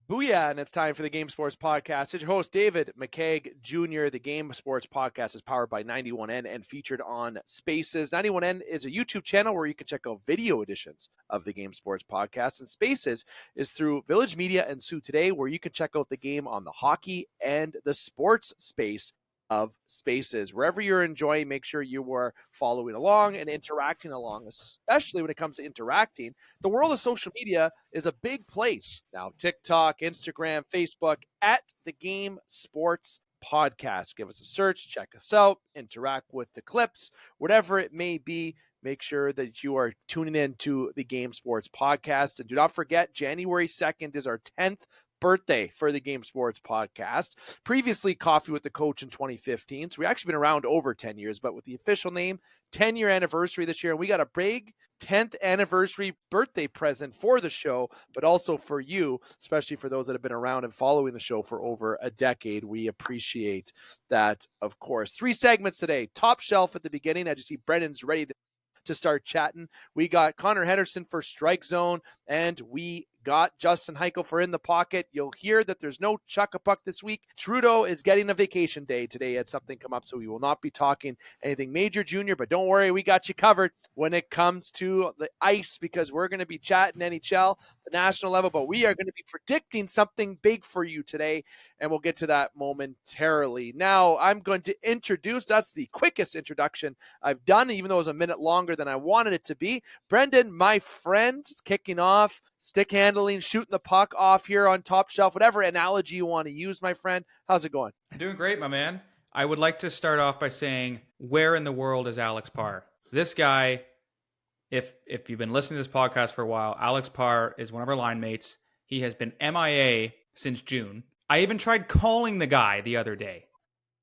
Booyah, and it's time for the Game Sports Podcast. It's your host, David McCaig Jr. The Game Sports Podcast is powered by 91N and featured on Spaces. 91N is a YouTube channel where you can check out video editions of the Game Sports Podcast, and Spaces is through Village Media and Sue Today, where you can check out the game on the hockey and the sports space of Spaces. Wherever you're enjoying, make sure you are following along and interacting along, especially when it comes to interacting. The world of social media is a big place now. TikTok, Instagram, Facebook, at the Game Sports Podcast. Give us a search, check us out, interact with the clips, whatever it may be. Make sure that you are tuning in to the Game Sports Podcast. And do not forget, January 2nd is our 10th birthday for the Game Sports Podcast. Previously, Coffee with the Coach in 2015. So we've actually been around over 10 years, but with the official name, 10-year anniversary this year. And we got a big 10th anniversary birthday present for the show, but also for you, especially for those that have been around and following the show for over a decade. We appreciate that, of course. 3 segments today. Top shelf at the beginning. As you see, Brendan's ready to start chatting. We got Connor Henderson for Strike Zone, and we got Justin Hykel for In the Pocket. You'll hear that there's no Chuck-a-Puck this week. Trudeau is getting a vacation day today. Had something come up, so we will not be talking anything major, Junior, but don't worry, we got you covered when it comes to the ice, because we're going to be chatting NHL, the national level, but we are going to be predicting something big for you today, and we'll get to that momentarily. Now, I'm going to introduce, that's the quickest introduction I've done, even though it was a minute longer than I wanted it to be. Brendan, my friend, kicking off, stick handling, shooting the puck off here on Top Shelf, whatever analogy you want to use, my friend. How's it going? Doing great, my man. I would like to start off by saying, where in the world is Alex Parr? This guy, if you've been listening to this podcast for a while, Alex Parr is one of our line mates. He has been MIA since June. I even tried calling the guy the other day.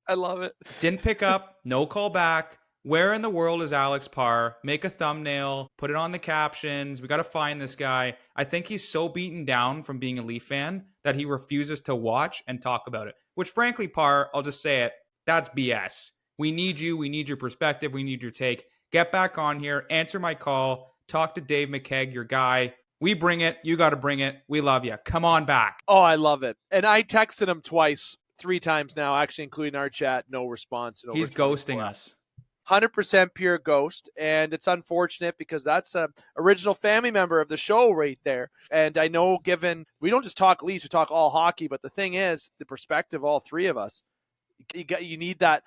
I love it. Didn't pick up, no call back. Where in the world is Alex Parr? Make a thumbnail, put it on the captions. We got to find this guy. I think he's so beaten down from being a Leaf fan that he refuses to watch and talk about it. Which, frankly, Parr, I'll just say it, that's BS. We need you. We need your perspective. We need your take. Get back on here. Answer my call. Talk to Dave McCaig, your guy. We bring it. You got to bring it. We love you. Come on back. Oh, I love it. And I texted him twice, 3 times now, actually, including our chat. No response. He's ghosting us. 100% pure ghost, and it's unfortunate because that's a original family member of the show right there. And I know, given we don't just talk Leafs, we talk all hockey, but the thing is, the perspective of all 3 of us, you need that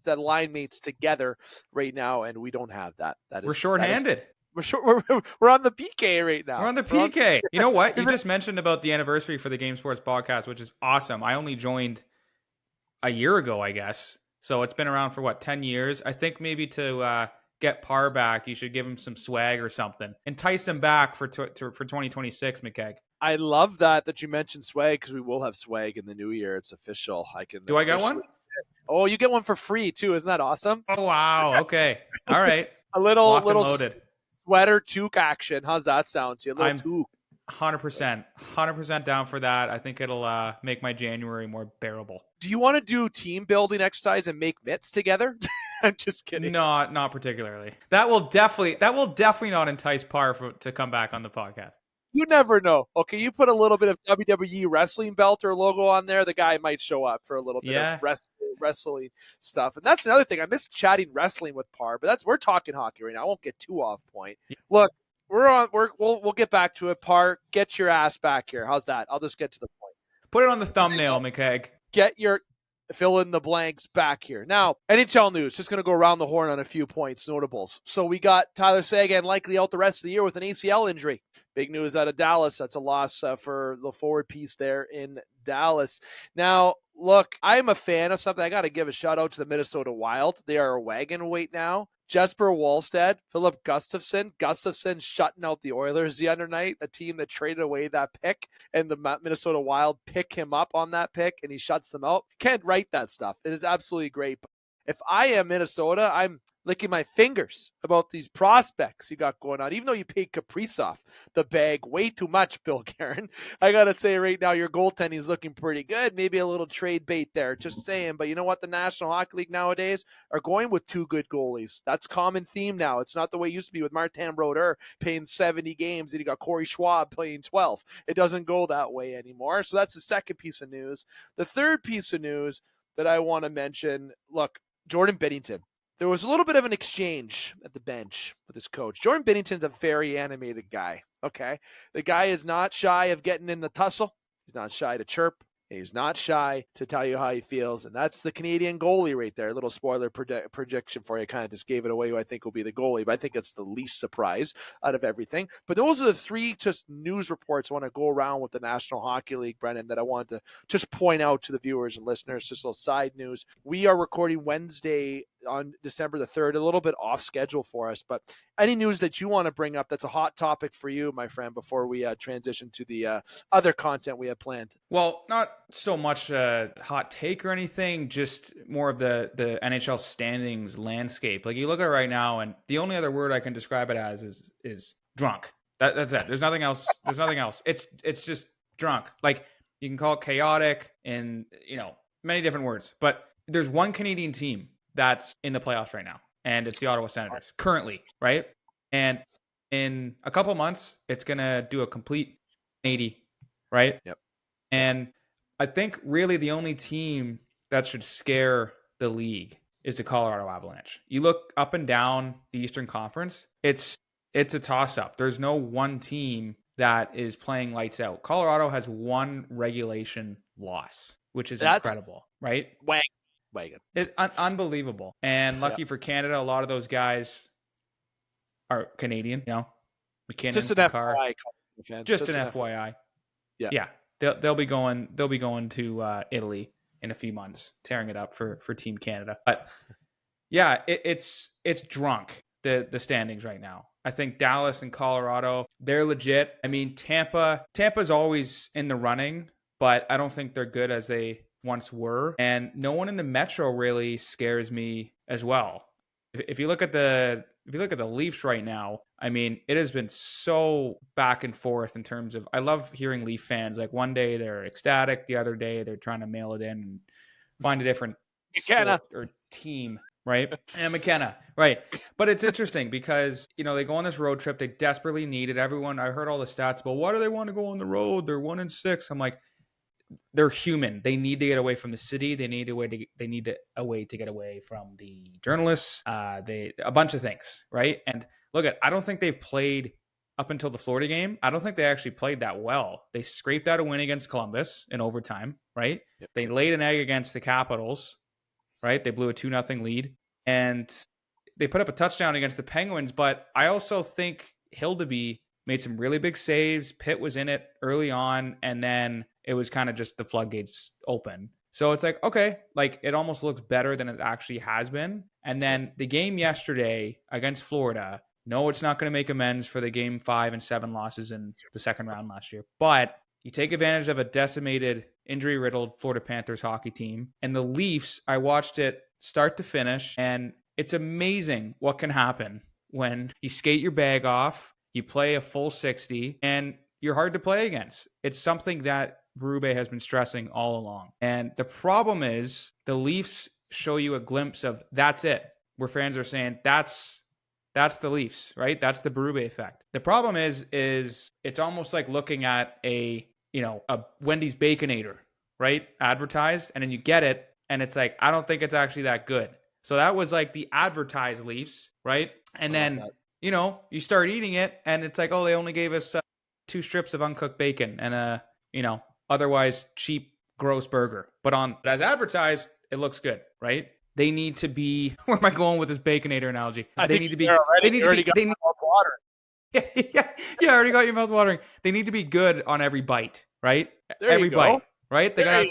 line mates together right now, and we don't have that. We're shorthanded. We're on the PK right now. We're on the PK. You know what? You just mentioned about the anniversary for the Game Sports Podcast, which is awesome. I only joined a year ago, I guess. So it's been around for, 10 years? I think maybe to get Parr back, you should give him some swag or something. Entice him back for 2026, McCaig. I love that you mentioned swag, because we will have swag in the new year. It's official. I get one? Oh, you get one for free, too. Isn't that awesome? Oh, wow. Okay. All right. A little sweater toque action. How's that sound to you? A little toque. 100% down for that. I think it'll make my January more bearable. Do you want to do team building exercise and make mitts together? I'm just kidding. No, not particularly. That will definitely not entice Parr to come back on the podcast. You never know. Okay, you put a little bit of WWE wrestling belt or logo on there, the guy might show up for a little bit of wrestling stuff. And that's another thing. I miss chatting wrestling with Parr, but we're talking hockey right now. I won't get too off point. Yeah. Look, we'll get back to it. Parr, get your ass back here. How's that? I'll just get to the point. Put it on the thumbnail, McCaig. Get your fill in the blanks back here. Now, NHL news, just going to go around the horn on a few points, notables. So we got Tyler Seguin likely out the rest of the year with an ACL injury. Big news out of Dallas. That's a loss for the forward piece there in Dallas. Now, look, I'm a fan of something. I got to give a shout out to the Minnesota Wild. They are a wagon weight now. Jesper Wallstedt, Philip Gustafsson shutting out the Oilers the other night, a team that traded away that pick, and the Minnesota Wild pick him up on that pick, and he shuts them out. Can't write that stuff. It is absolutely great. if I am Minnesota, I'm licking my fingers about these prospects you got going on. Even though you paid Kaprizov the bag way too much, Bill Guerin, I got to say right now your goaltending is looking pretty good. Maybe a little trade bait there, just saying. But you know what? The National Hockey League nowadays are going with 2 good goalies. That's common theme now. It's not the way it used to be with Martin Brodeur playing 70 games and you got Corey Schwab playing 12. It doesn't go that way anymore. So that's the second piece of news. The third piece of news that I want to mention, look, Jordan Binnington. There was a little bit of an exchange at the bench with his coach. Jordan Binnington's a very animated guy, okay? The guy is not shy of getting in the tussle. He's not shy to chirp. He's not shy to tell you how he feels, and that's the Canadian goalie right there. A little spoiler prediction for you. Kind of just gave it away who I think will be the goalie, but I think it's the least surprise out of everything. But those are the 3 just news reports I want to go around with the National Hockey League, Brendan, that I wanted to just point out to the viewers and listeners. Just a little side news. We are recording Wednesday on December the 3rd, a little bit off schedule for us, but any news that you want to bring up that's a hot topic for you, my friend, before we transition to the other content we have planned? Well, not so much a hot take or anything, just more of the NHL standings landscape. Like you look at it right now, and the only other word I can describe it as is drunk. That's it. There's nothing else. There's nothing else. It's just drunk. Like you can call it chaotic and, many different words. But there's one Canadian team that's in the playoffs right now, and it's the Ottawa Senators currently, right? And in a couple months, it's going to do a complete 80, right? Yep. And I think really the only team that should scare the league is the Colorado Avalanche. You look up and down the Eastern Conference, it's a toss-up. There's no one team that is playing lights out. Colorado has 1 regulation loss, which is incredible, right? Wagon. It's unbelievable. And lucky for Canada, a lot of those guys are Canadian, McKinnon, Just an FYI. Just an FYI. Yeah. They'll be going to Italy in a few months, tearing it up for Team Canada. But yeah, it's drunk, the standings right now. I think Dallas and Colorado, they're legit. I mean, Tampa's always in the running, but I don't think they're good as they once were. And no one in the Metro really scares me as well. If you look at the Leafs right now, I mean, it has been so back and forth in terms of, I love hearing Leaf fans. Like one day they're ecstatic, the other day they're trying to mail it in and find a different sport or team, right? And McKenna, right? But it's interesting because, they go on this road trip. They desperately need it. Everyone, I heard all the stats, but why do they want to go on the road? They're 1-6. I'm like, they're human. They need to get away from the city. They need a way to get away from the journalists. A bunch of things, right? And look I don't think they've played up until the Florida game. I don't think they actually played that well. They scraped out a win against Columbus in overtime, right? Yep. They laid an egg against the Capitals, right? They blew a 2-0 lead, and they put up a touchdown against the Penguins. But I also think Hildeby made some really big saves. Pitt was in it early on, and then it was kind of just the floodgates open. So it's like, okay, like it almost looks better than it actually has been. And then the game yesterday against Florida, no, it's not going to make amends for the game 5 and 7 losses in the second round last year. But you take advantage of a decimated, injury-riddled Florida Panthers hockey team. And the Leafs, I watched it start to finish, and it's amazing what can happen when you skate your bag off, you play a full 60, and you're hard to play against. It's something that Berube has been stressing all along. And the problem is the Leafs show you a glimpse of that's it, where fans are saying that's the Leafs, right? That's the Berube effect. The problem is it's almost like looking at a Wendy's Baconator, right? Advertised, and then you get it, and it's like, I don't think it's actually that good. So that was like the advertised Leafs, right? And then, you start eating it, and it's like, oh, they only gave us 2 strips of uncooked bacon and a, otherwise cheap, gross burger. But as advertised, it looks good, right? They need to be, where am I going with this Baconator analogy? I already got my mouth watering. Yeah, I already got your mouth watering. They need to be good on every bite, right? Every bite, right? They gotta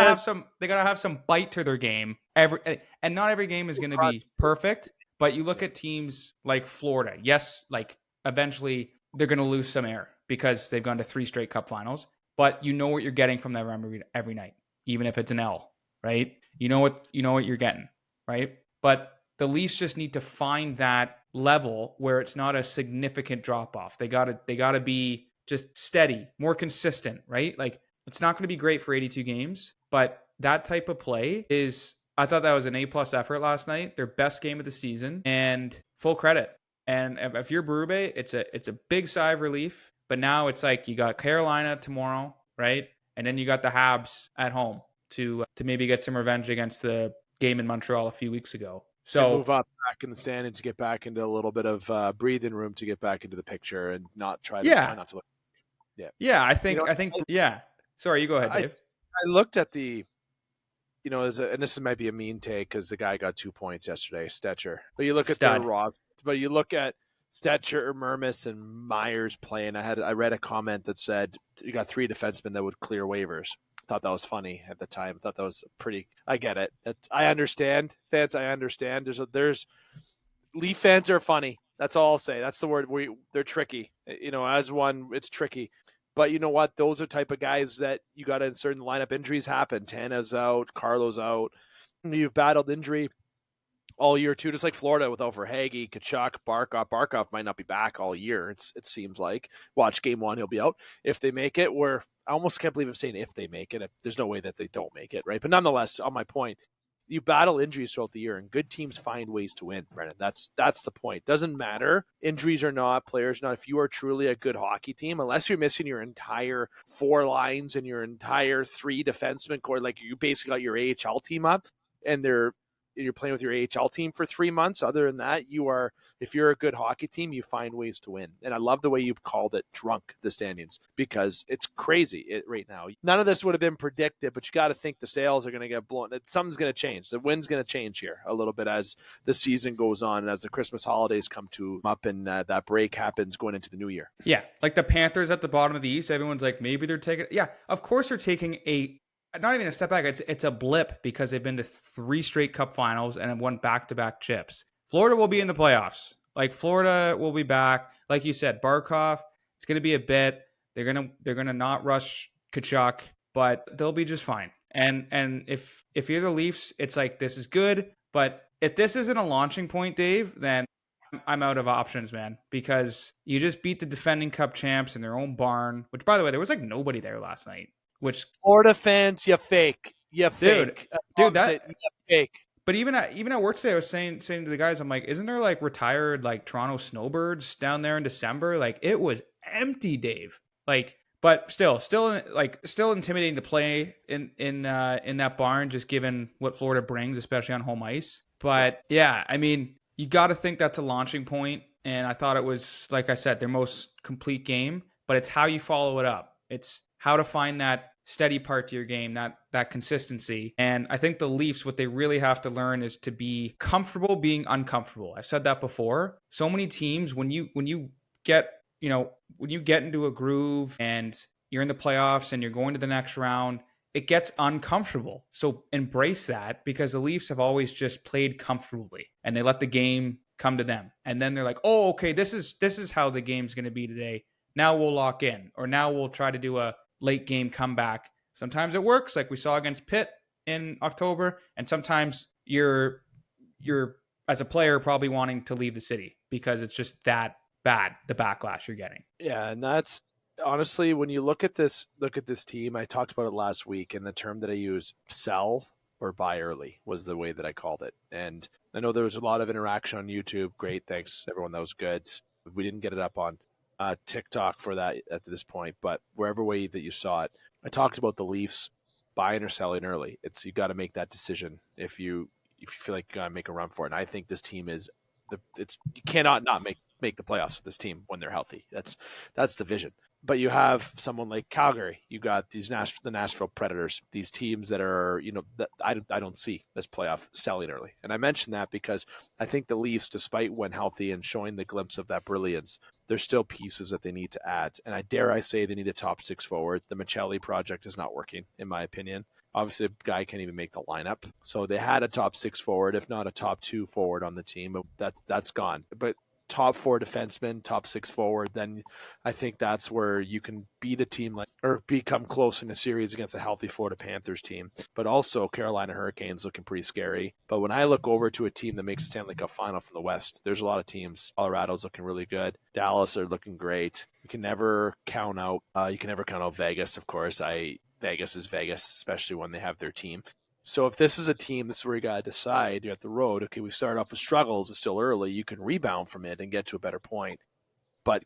have some. They gotta have some bite to their game. And not every game is going to be perfect. But you look at teams like Florida. Yes, like eventually they're going to lose some air because they've gone to 3 straight cup finals. But you know what you're getting from them every night, even if it's an L, right? You know what you're getting. right? But the Leafs just need to find that level where it's not a significant drop off. They gotta be just steady, more consistent, right? Like it's not going to be great for 82 games, but that type of play is. I thought that was an A+ effort last night. Their best game of the season, and full credit. And if you're Berube, it's a big sigh of relief. But now it's like you got Carolina tomorrow, right? And then you got the Habs at home to maybe get some revenge against the game in Montreal a few weeks ago. And So move up back in the standings to get back into a little bit of breathing room to get back into the picture and not try yeah, not to look. Yeah. yeah, You know, yeah. Sorry, you go ahead, I Dave. looked at the, and this might be a mean take because the guy got 2 points yesterday, Stetcher. But you look at their rosters, but you look at Stetcher, Mermis, and Myers playing. I read a comment that said you got 3 defensemen that would clear waivers. Thought that was funny at the time. Thought that was pretty. I get it. I understand, fans. I understand. There's Leaf fans are funny. That's all I'll say. That's the word. They're tricky. As one, it's tricky. But you know what? Those are type of guys that you got to insert in the lineup. Injuries happen. Tana's out. Carlo's out. You've battled injury all year too, just like Florida with Verhaeghe, Tkachuk, Barkov. Barkov might not be back all year. It seems like. Watch game 1, he'll be out if they make it. Where I almost can't believe I'm saying if they make it. There's no way that they don't make it, right? But nonetheless, on my point, you battle injuries throughout the year, and good teams find ways to win, Brendan. That's the point. Doesn't matter, injuries or not, players not. If you are truly a good hockey team, unless you're missing your entire 4 lines and your entire 3 defensemen core, like you basically got your AHL team up, and you're playing with your AHL team for 3 months. Other than that, if you're a good hockey team, you find ways to win. And I love the way you called it drunk, the standings, because it's crazy right now. None of this would have been predicted, but you got to think the sales are going to get blown. Something's going to change. The wind's going to change here a little bit as the season goes on and as the Christmas holidays come up and that break happens going into the new year. Yeah, like the Panthers at the bottom of the East, everyone's like, maybe they're taking. Yeah, of course they're taking not even a step back. It's a blip because they've been to 3 straight Cup finals and have won back-to-back chips. Florida will be in the playoffs. Like Florida will be back. Like you said, Barkov, it's going to be a bit. They're gonna not rush Tkachuk, but they'll be just fine. And if you're the Leafs, it's like this is good. But if this isn't a launching point, Dave, then I'm out of options, man, because you just beat the defending Cup champs in their own barn, which, by the way, there was like nobody there last night. Which Florida fans, you fake. You fake. Dude, you fake. But even at work today, I was saying to the guys, I'm like, isn't there like retired like Toronto Snowbirds down there in December? Like it was empty, Dave. Like, but still intimidating to play in that barn, just given what Florida brings, especially on home ice. But yeah, I mean, you got to think that's a launching point. And I thought it was, like I said, their most complete game. But it's how you follow it up. It's how to find that steady part to your game, that consistency. And I think the Leafs, what they really have to learn is to be comfortable being uncomfortable. I've said that before. So many teams, when you get into a groove and you're in the playoffs and you're going to the next round, it gets uncomfortable. So embrace that, because the Leafs have always just played comfortably and they let the game come to them. And then they're like, oh, okay, this is how the game's going to be today. Now we'll lock in, or now we'll try to do a late game comeback. Sometimes it works, like we saw against Pitt in October, and sometimes you're as a player probably wanting to leave the city because it's just that bad, the backlash you're getting. Yeah, and that's honestly, when you look at this team, I talked about it last week, and the term that I use, sell or buy early, was the way that I called it. And I know there was a lot of interaction on YouTube. Great, thanks everyone, that was good. We didn't get it up on TikTok for that at this point, but wherever way that you saw it, I talked about the Leafs buying or selling early. It's, you got to make that decision if you feel like you got to make a run for it. And I think this team is you cannot not make the playoffs with this team when they're healthy. That's the vision. But you have someone like Calgary. You got the Nashville Predators, these teams that are, that I don't see this playoff selling early. And I mention that because I think the Leafs, despite when healthy and showing the glimpse of that brilliance, there's still pieces that they need to add. And I say they need a top 6 forward. The Michelli project is not working, in my opinion. Obviously, a guy can't even make the lineup. So they had a top 6 forward, if not a top 2 forward on the team. But that's gone. But top 4 defensemen, top 6 forward, then I think that's where you can beat a team or become close in a series against a healthy Florida Panthers team. But also Carolina Hurricanes looking pretty scary. But when I look over to a team that makes a Stanley Cup final from the West, there's a lot of teams. Colorado's looking really good. Dallas are looking great. You can never count out Vegas, of course. Vegas is Vegas, especially when they have their team. So if this is a team, this is where you got to decide. You're at the road. Okay, we start off with struggles. It's still early. You can rebound from it and get to a better point. But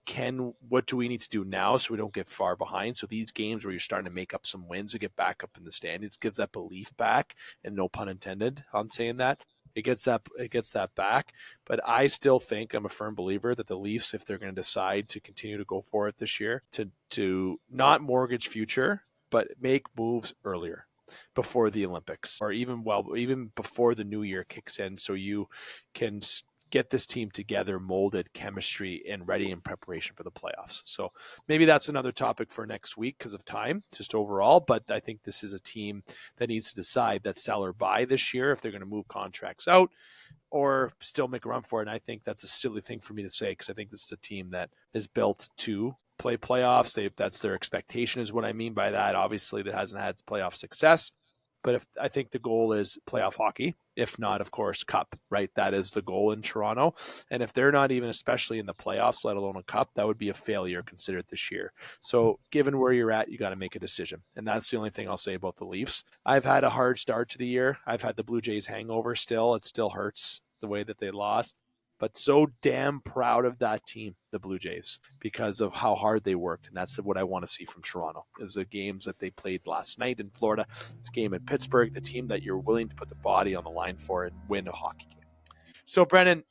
what do we need to do now so we don't get far behind? So these games where you're starting to make up some wins and get back up in the standings gives that belief back, and no pun intended on saying that. It gets that back. But I still think, I'm a firm believer that the Leafs, if they're going to decide to continue to go for it this year, to not mortgage future, but make moves earlier, before the Olympics, or even before the new year kicks in, so you can get this team together, molded, chemistry, and ready in preparation for the playoffs. So maybe that's another topic for next week because of time, just overall. But I think this is a team that needs to decide that sell or buy this year if they're going to move contracts out or still make a run for it. And I think that's a silly thing for me to say, because I think this is a team that is built to play playoffs. That's their expectation, is what I mean by that. Obviously, that hasn't had playoff success, but I think the goal is playoff hockey, if not, of course, cup, right? That is the goal in Toronto. And if they're not even, especially in the playoffs, let alone a cup, that would be a failure considered this year. So given where you're at, you got to make a decision. And that's the only thing I'll say about the Leafs. I've had a hard start to the year. I've had the Blue Jays hangover still. It still hurts the way that they lost. But so damn proud of that team, the Blue Jays, because of how hard they worked. And that's what I want to see from Toronto, is the games that they played last night in Florida, this game in Pittsburgh, the team that you're willing to put the body on the line for and win a hockey game. So, Brendan,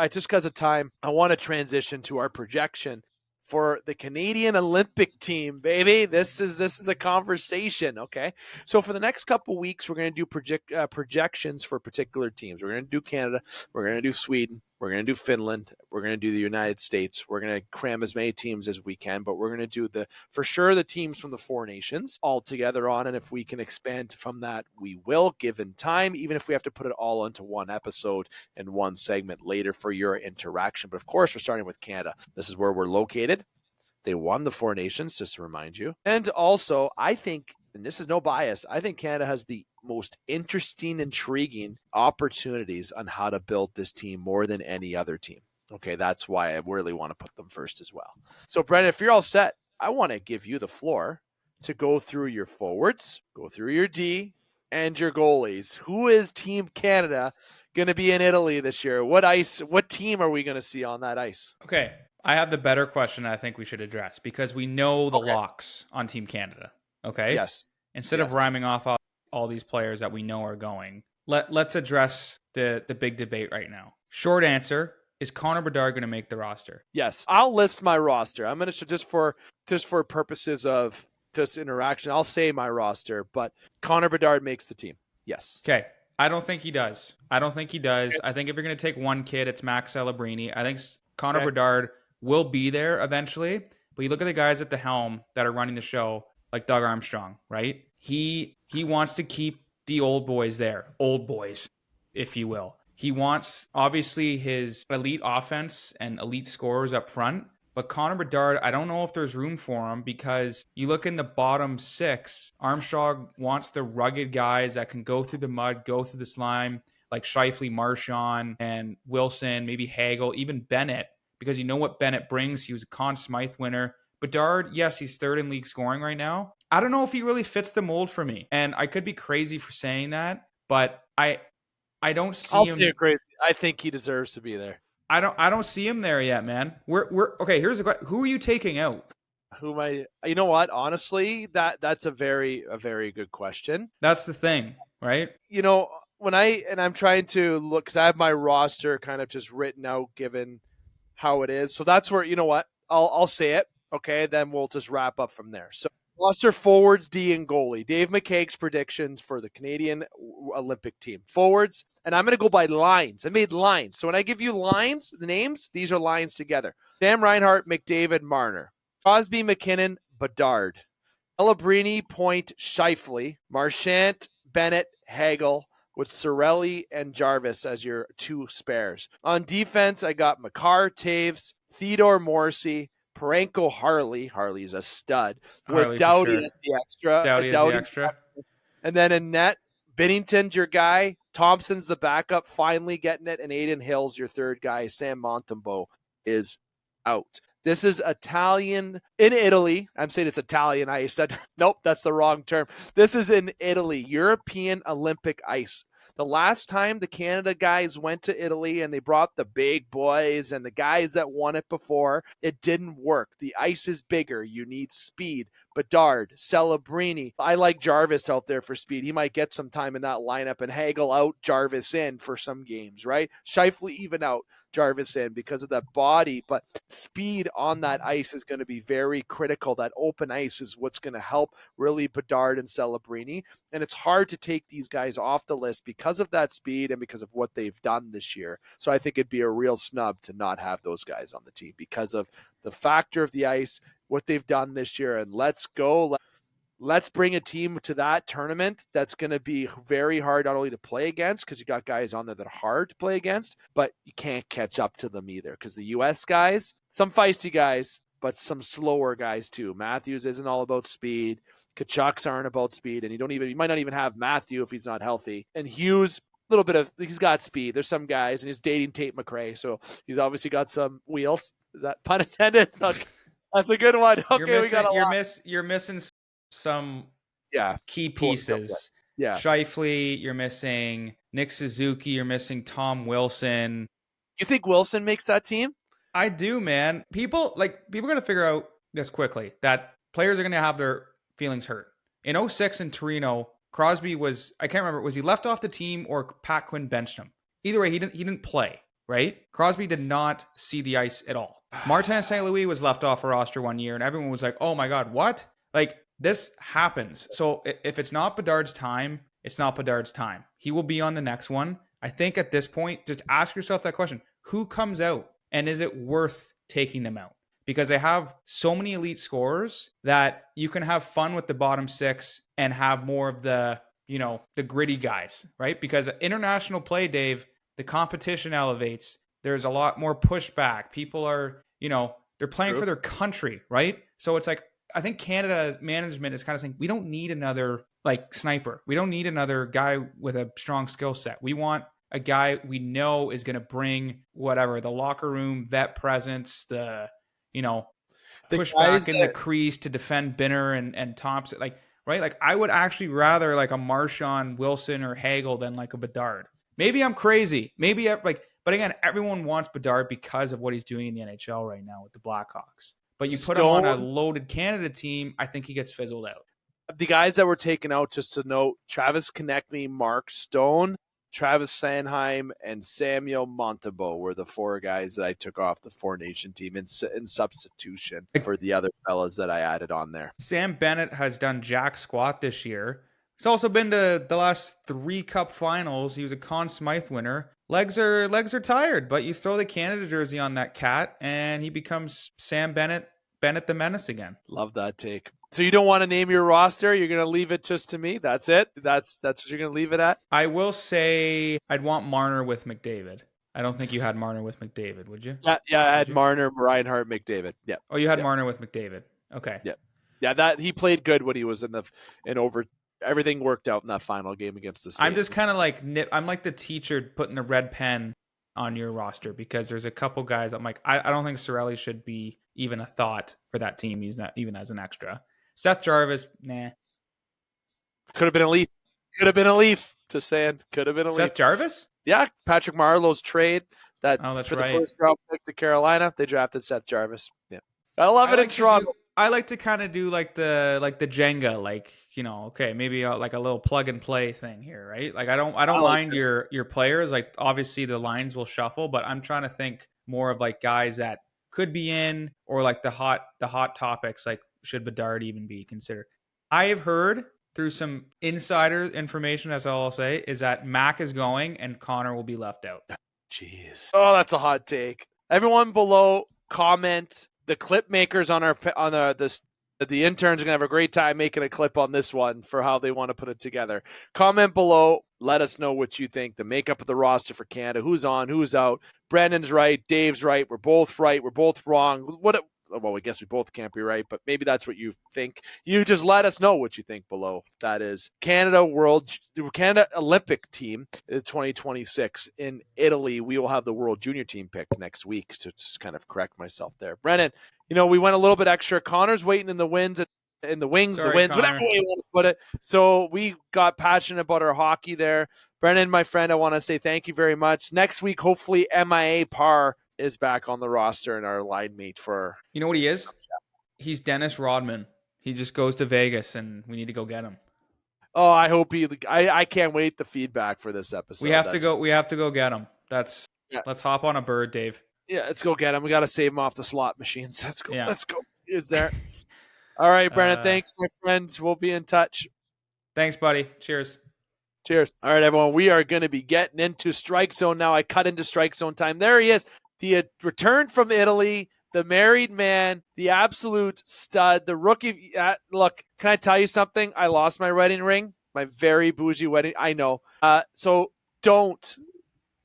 just because of time, I want to transition to our projection for the Canadian Olympic team, baby. This is a conversation, okay? So for the next couple weeks, we're going to do projections for particular teams. We're going to do Canada. We're going to do Sweden. We're going to do Finland. We're going to do the United States. We're going to cram as many teams as we can, but we're going to do for sure the teams from the 4 nations all together on. And if we can expand from that, we will, given time, even if we have to put it all into one episode and one segment later for your interaction. But of course, we're starting with Canada. This is where we're located. They won the 4 nations, just to remind you. And also, I think, and this is no bias, I think Canada has the most interesting, intriguing opportunities on how to build this team more than any other team. Okay, that's why I really want to put them first as well. So, Brendan, if you're all set, I want to give you the floor to go through your forwards, go through your D, and your goalies. Who is Team Canada going to be in Italy this year? What team are we going to see on that ice? Okay, I have the better question I think we should address, because we know the locks on Team Canada. Okay? Yes. Instead of rhyming off all these players that we know are going, let's address the big debate right now. Short answer, is Connor Bedard going to make the roster? Yes. I'll list my roster. I'm going to, just for purposes of just interaction, I'll say my roster, but Connor Bedard makes the team. Yes. Okay. I don't think he does. I think if you're going to take one kid, it's Max Celebrini. I think Connor Bedard will be there eventually, but you look at the guys at the helm that are running the show, like Doug Armstrong, right? He wants to keep the old boys there, old boys, if you will. He wants, obviously, his elite offense and elite scorers up front, but Connor Bedard, I don't know if there's room for him, because you look in the bottom 6, Armstrong wants the rugged guys that can go through the mud, go through the slime, like Scheifele, Marchand, and Wilson, maybe Hagel, even Bennett, because you know what Bennett brings. He was a Conn Smythe winner. Bedard, yes, he's 3rd in league scoring right now. I don't know if he really fits the mold for me. And I could be crazy for saying that, but I don't see him. I'll say it crazy. I think he deserves to be there. I don't see him there yet, man. We're okay. Here's a question. Who are you taking out? Who am I? You know what? Honestly, that's a very good question. That's the thing, right? You know, I'm trying to look, because I have my roster kind of just written out given how it is. So that's where, you know what? I'll say it. Okay, then we'll just wrap up from there. So roster, forwards, D, and goalie. Dave McCaig's predictions for the Canadian Olympic team. Forwards, and I'm going to go by lines. I made lines. So when I give you lines, the names, these are lines together. Sam Reinhart, McDavid, Marner. Crosby, McKinnon, Bedard. Celebrini, Point, Scheifele. Marchand, Bennett, Hagel. with Cirelli and Jarvis as your two spares. On defense, I got Makar, Taves, Theodore Morrissey, Parenko, Harley. Harley's a stud. With Harley for Doughty sure. as the extra. Doughty is the extra. And then in net, Binnington's your guy. Thompson's the backup, finally getting it. And Aiden Hill's your third guy. Sam Montembeault is out. This is Italian in Italy. I'm saying it's Italian ice. Nope, that's the wrong term. This is in Italy, European Olympic ice. The last time the Canada guys went to Italy and they brought the big boys and the guys that won it before, it didn't work. The ice is bigger. You need speed. Bedard, Celebrini. I like Jarvis out there for speed. He might get some time in that lineup and haggle out Jarvis in for some games, right? Scheifele even out Jarvis in because of that body, but speed on that ice is going to be very critical. That open ice is what's going to help really Bedard and Celebrini, and it's hard to take these guys off the list because of that speed and because of what they've done this year. So I think it'd be a real snub to not have those guys on the team because of the factor of the ice, what they've done this year, and let's go. Let's bring a team to that tournament that's going to be very hard not only to play against because you got guys on there that are hard to play against, but you can't catch up to them either because the U.S. guys, some feisty guys, but some slower guys too. Matthews isn't all about speed. Kachucks aren't about speed, and you might not even have Matthew if he's not healthy. And Hughes, he's got speed. There's some guys, and he's dating Tate McRae, so he's obviously got some wheels. Is that pun intended? Okay. That's a good one. Okay, we got a lot. You're missing some key Cool. pieces. Yeah. Scheifele, you're missing Nick Suzuki, you're missing Tom Wilson. You think Wilson makes that team? I do, man. People are going to figure out this quickly, that players are going to have their feelings hurt. In 2006 in Torino, Crosby I can't remember, was he left off the team or Pat Quinn benched him? Either way, he didn't play, right? Crosby did not see the ice at all. Martin St. Louis was left off a roster one year, and everyone was like, oh my God, what? Like, this happens. So if it's not Bedard's time, it's not Bedard's time. He will be on the next one. I think at this point, just ask yourself that question. Who comes out, and is it worth taking them out? Because they have so many elite scorers that you can have fun with the bottom six and have more of the gritty guys, right? Because international play, Dave, the competition elevates. There's a lot more pushback. People are, they're playing for their country, right? So it's like, I think Canada management is kind of saying, we don't need another sniper. We don't need another guy with a strong skill set. We want a guy we know is going to bring whatever, the locker room vet presence, the push back in the crease to defend Binner and Thompson. Right? I would actually rather a Marchand, Wilson, or Hagel than a Bedard. Maybe I'm crazy. But again, everyone wants Bedard because of what he's doing in the NHL right now with the Blackhawks. But you put him on a loaded Canada team, I think he gets fizzled out. The guys that were taken out, just to note, Travis Konechny, Mark Stone, Travis Sanheim, and Samuel Montembeault were the four guys that I took off the Four Nation team in substitution for the other fellas that I added on there. Sam Bennett has done jack squat this year. He's also been to the last 3 Cup finals. He was a Conn Smythe winner. Legs are tired, but you throw the Canada jersey on that cat, and he becomes Sam Bennett the Menace again. Love that take. So you don't want to name your roster? You're going to leave it just to me? That's it? That's what you're going to leave it at? I will say I'd want Marner with McDavid. I don't think you had Marner with McDavid, would you? Yeah, I had Marner, Reinhart, McDavid. Yeah. Oh, you had Marner with McDavid. Okay. Yeah, that he played good when he was in over. Everything worked out in that final game against the States. I'm just kind of I'm like the teacher putting the red pen on your roster because there's a couple guys I'm like, I don't think Cirelli should be even a thought for that team. He's not even as an extra. Seth Jarvis, nah. Could have been a Leaf. Just saying. Could have been a Leaf. Seth Jarvis? Yeah, Patrick Marleau's trade that's for right. the first round pick to Carolina, they drafted Seth Jarvis. Yeah. I love it in Toronto. I like to kind of do the Jenga, okay, maybe a little plug and play thing here, right? I don't mind your players. Obviously the lines will shuffle, but I'm trying to think more of guys that could be in or the hot topics, should Bedard even be considered? I have heard through some insider information, that's all I'll say, is that Mac is going and Connor will be left out. Jeez. Oh, that's a hot take. Everyone below, comment. The clip makers on this The interns are going to have a great time making a clip on this one for how they want to put it together. Comment below. Let us know what you think. The makeup of the roster for Canada. Who's on, who's out. Brendan's right. Dave's right. We're both right. We're both wrong. Well, I guess we both can't be right, but maybe that's what you think. You just let us know what you think below. That is Canada Olympic team 2026 in Italy. We will have the World Junior team picked next week to just kind of correct myself there. Brennan, we went a little bit extra. Connor's waiting in the wings, Sorry, the wins, Connor. whatever way you want to put it. So we got passionate about our hockey there. Brennan, my friend, I want to say thank you very much. Next week, hopefully MIA Parr is back on the roster and our line mate for... You know what he is? He's Dennis Rodman. He just goes to Vegas, and we need to go get him. Oh, I hope I can't wait the feedback for this episode. We have to go get him. Let's hop on a bird, Dave. Yeah, let's go get him. We got to save him off the slot machines. Let's go. Yeah. Let's go. Is there? All right, Brandon. Thanks, my friends. We'll be in touch. Thanks, buddy. Cheers. Cheers. All right, everyone. We are going to be getting into Strike Zone now. I cut into Strike Zone time. There he is. The return from Italy, the married man, the absolute stud, the rookie. Look, can I tell you something? I lost my wedding ring, my very bougie wedding. I know. So don't.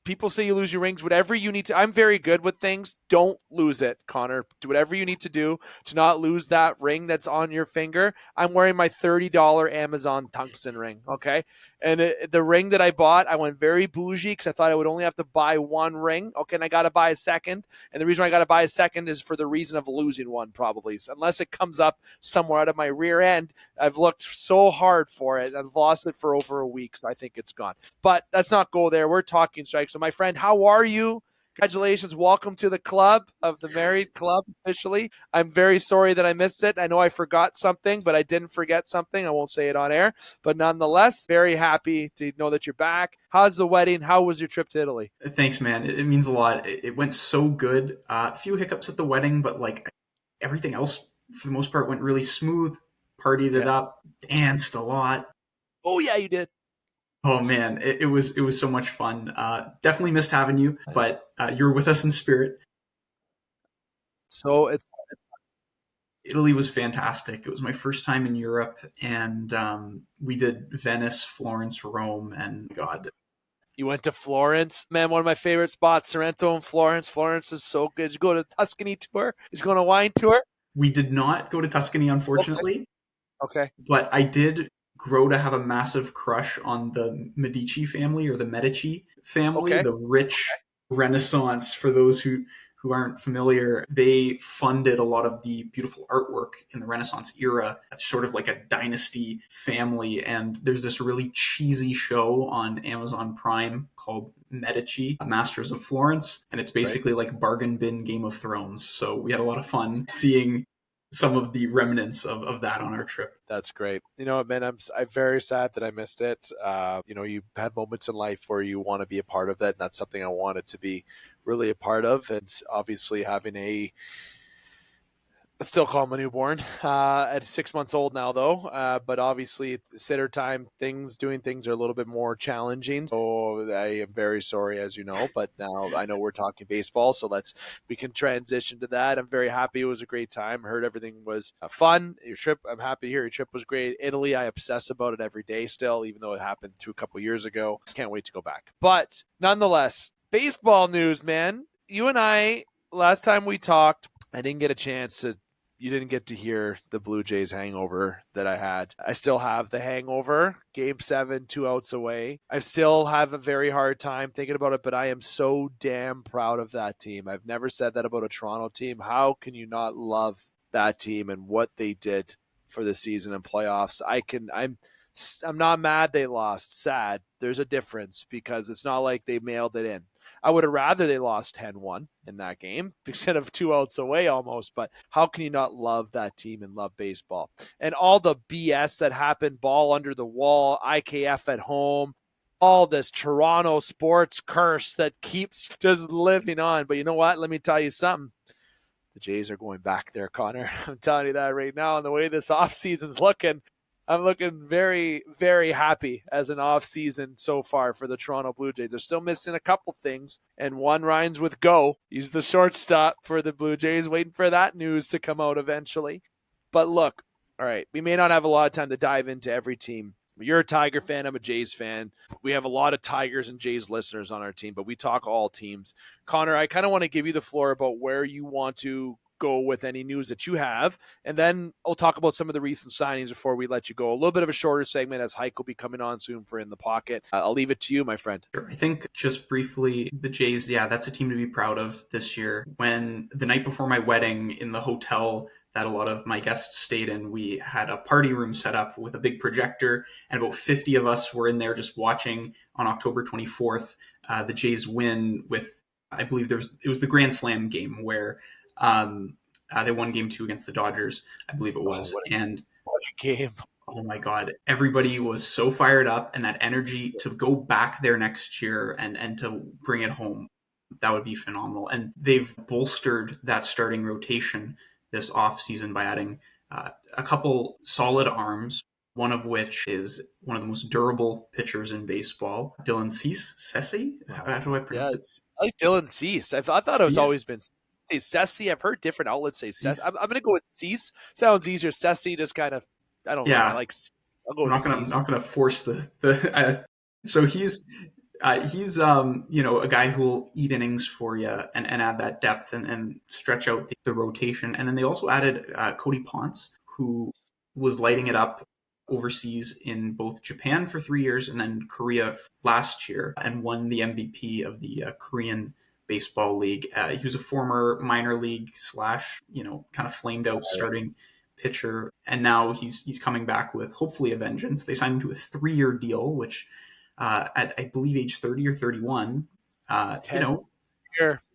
People say you lose your rings, whatever you need to. I'm very good with things. Don't lose it, Connor. Do whatever you need to do to not lose that ring that's on your finger. I'm wearing my $30 Amazon tungsten ring, okay? And the ring that I bought, I went very bougie because I thought I would only have to buy one ring, okay? And I got to buy a second. And the reason I got to buy a second is for the reason of losing one, probably. So unless it comes up somewhere out of my rear end, I've looked so hard for it. I've lost it for over a week, so I think it's gone. But let's not go there. We're talking strikes. So my friend, how are you? Congratulations. Welcome to the club of the married club officially. I'm very sorry that I missed it. I know I forgot something, but I didn't forget something. I won't say it on air. But nonetheless, very happy to know that you're back. How's the wedding? How was your trip to Italy? Thanks, man. It means a lot. It went so good. A few hiccups at the wedding, but everything else, for the most part, went really smooth. Partied it up, danced a lot. Oh, yeah, you did. Oh man, it was so much fun. Definitely missed having you, but you're with us in spirit. So Italy was fantastic. It was my first time in Europe, and we did Venice, Florence, Rome, and God. You went to Florence, man. One of my favorite spots, Sorrento and Florence. Florence is so good. Did you go to the Tuscany tour? Did you go on a wine tour? We did not go to Tuscany, unfortunately. Okay. But I did grow to have a massive crush on the Medici family, or the Medici family, the rich Renaissance. For those who aren't familiar, they funded a lot of the beautiful artwork in the Renaissance era. It's sort of like a dynasty family. And there's this really cheesy show on Amazon Prime called Medici, Masters of Florence. And it's basically like bargain bin Game of Thrones. So we had a lot of fun seeing some of the remnants of that on our trip. That's great. You know, man, I'm very sad that I missed it. You had moments in life where you want to be a part of that, and that's something I wanted to be really a part of. And obviously having I still call him a newborn at 6 months old now, though. But obviously, sitter time, doing things are a little bit more challenging. So I am very sorry, as you know. But now I know we're talking baseball, so we can transition to that. I'm very happy. It was a great time. I heard everything was fun. Your trip, I'm happy to hear your trip was great. Italy, I obsess about it every day still, even though it happened a couple years ago. Can't wait to go back. But nonetheless, baseball news, man. You and I, last time we talked, I didn't get a chance to. You didn't get to hear the Blue Jays hangover that I had. I still have the hangover. Game 7, 2 outs away. I still have a very hard time thinking about it, but I am so damn proud of that team. I've never said that about a Toronto team. How can you not love that team and what they did for the season and playoffs? I'm not mad they lost. Sad. There's a difference because it's not like they mailed it in. I would have rather they lost 10-1 in that game instead of 2 outs away almost. But how can you not love that team and love baseball? And all the BS that happened, ball under the wall, IKF at home, all this Toronto sports curse that keeps just living on. But you know what? Let me tell you something. The Jays are going back there, Connor. I'm telling you that right now. And the way this offseason's looking, I'm looking very, very happy as an offseason so far for the Toronto Blue Jays. They're still missing a couple things, and one rhymes with go. He's the shortstop for the Blue Jays, waiting for that news to come out eventually. But look, All right. We may not have a lot of time to dive into every team. You're a Tiger fan. I'm a Jays fan. We have a lot of Tigers and Jays listeners on our team, but we talk all teams. Connor, I kind of want to give you the floor about where you want to go with any news that you have, and then I'll talk about some of the recent signings before we let you go. A little bit of a shorter segment as Hykel will be coming on soon for In the Pocket. I'll leave it to you, my friend. Sure. I think just briefly, the Jays, yeah, that's a team to be proud of this year. When the night before my wedding in the hotel that a lot of my guests stayed in, we had a party room set up with a big projector, and about 50 of us were in there just watching on October 24th the Jays win with, I believe it was the Grand Slam game where they won game 2 against the Dodgers, I believe it was. And what a game. Oh my God, everybody was so fired up, and that energy to go back there next year and to bring it home, that would be phenomenal. And they've bolstered that starting rotation this offseason by adding a couple solid arms, one of which is one of the most durable pitchers in baseball, Dylan Cease. How do I pronounce it? I like Dylan Cease. I thought it was always been Ceci. I've heard different outlets say Cease. I'm going to go with Cease. Sounds easier. Ceci just kind of, I don't know. I like. I'll go with Cease. I'm not gonna force the. So he's a guy who will eat innings for you and add that depth and stretch out the rotation. And then they also added Cody Ponce, who was lighting it up overseas in both Japan for 3 years and then Korea last year, and won the MVP of the Korean Baseball League. He was a former minor league / kind of flamed out starting pitcher, and now he's coming back with hopefully a vengeance. They signed him to a 3-year deal, which at I believe age 30 or 31,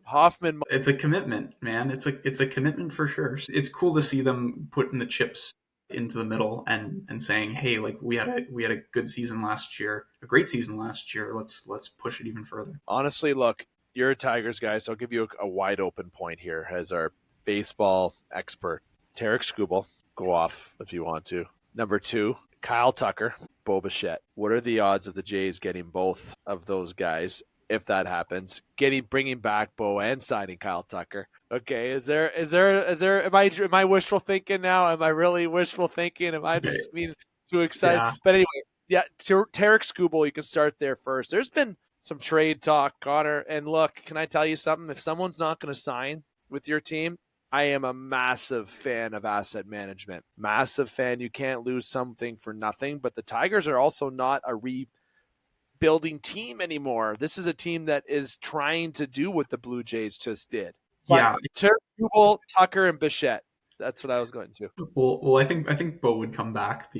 Hoffman. It's a commitment, man. It's a commitment for sure. It's cool to see them putting the chips into the middle and saying, hey, like we had a good season last year, a great season last year. Let's push it even further. Honestly, look, you're a Tigers guy, so I'll give you a wide open point here as our baseball expert. Tarek Skubal, go off if you want to. Number 2, Kyle Tucker, Bo Bichette. What are the odds of the Jays getting both of those guys if that happens? Bringing back Bo and signing Kyle Tucker. Okay, is there? Am I wishful thinking now? Am I really wishful thinking? Am I just being too excited? Yeah. But anyway, yeah, Tarek Skubal, you can start there first. There's been some trade talk, Connor, and look, can I tell you something? If someone's not going to sign with your team, I am a massive fan of asset management. Massive fan. You can't lose something for nothing. But the Tigers are also not a rebuilding team anymore. This is a team that is trying to do what the Blue Jays just did. Yeah. Skubal, Tucker, and Bichette. That's what I was going to. Well, I think Bo would come back.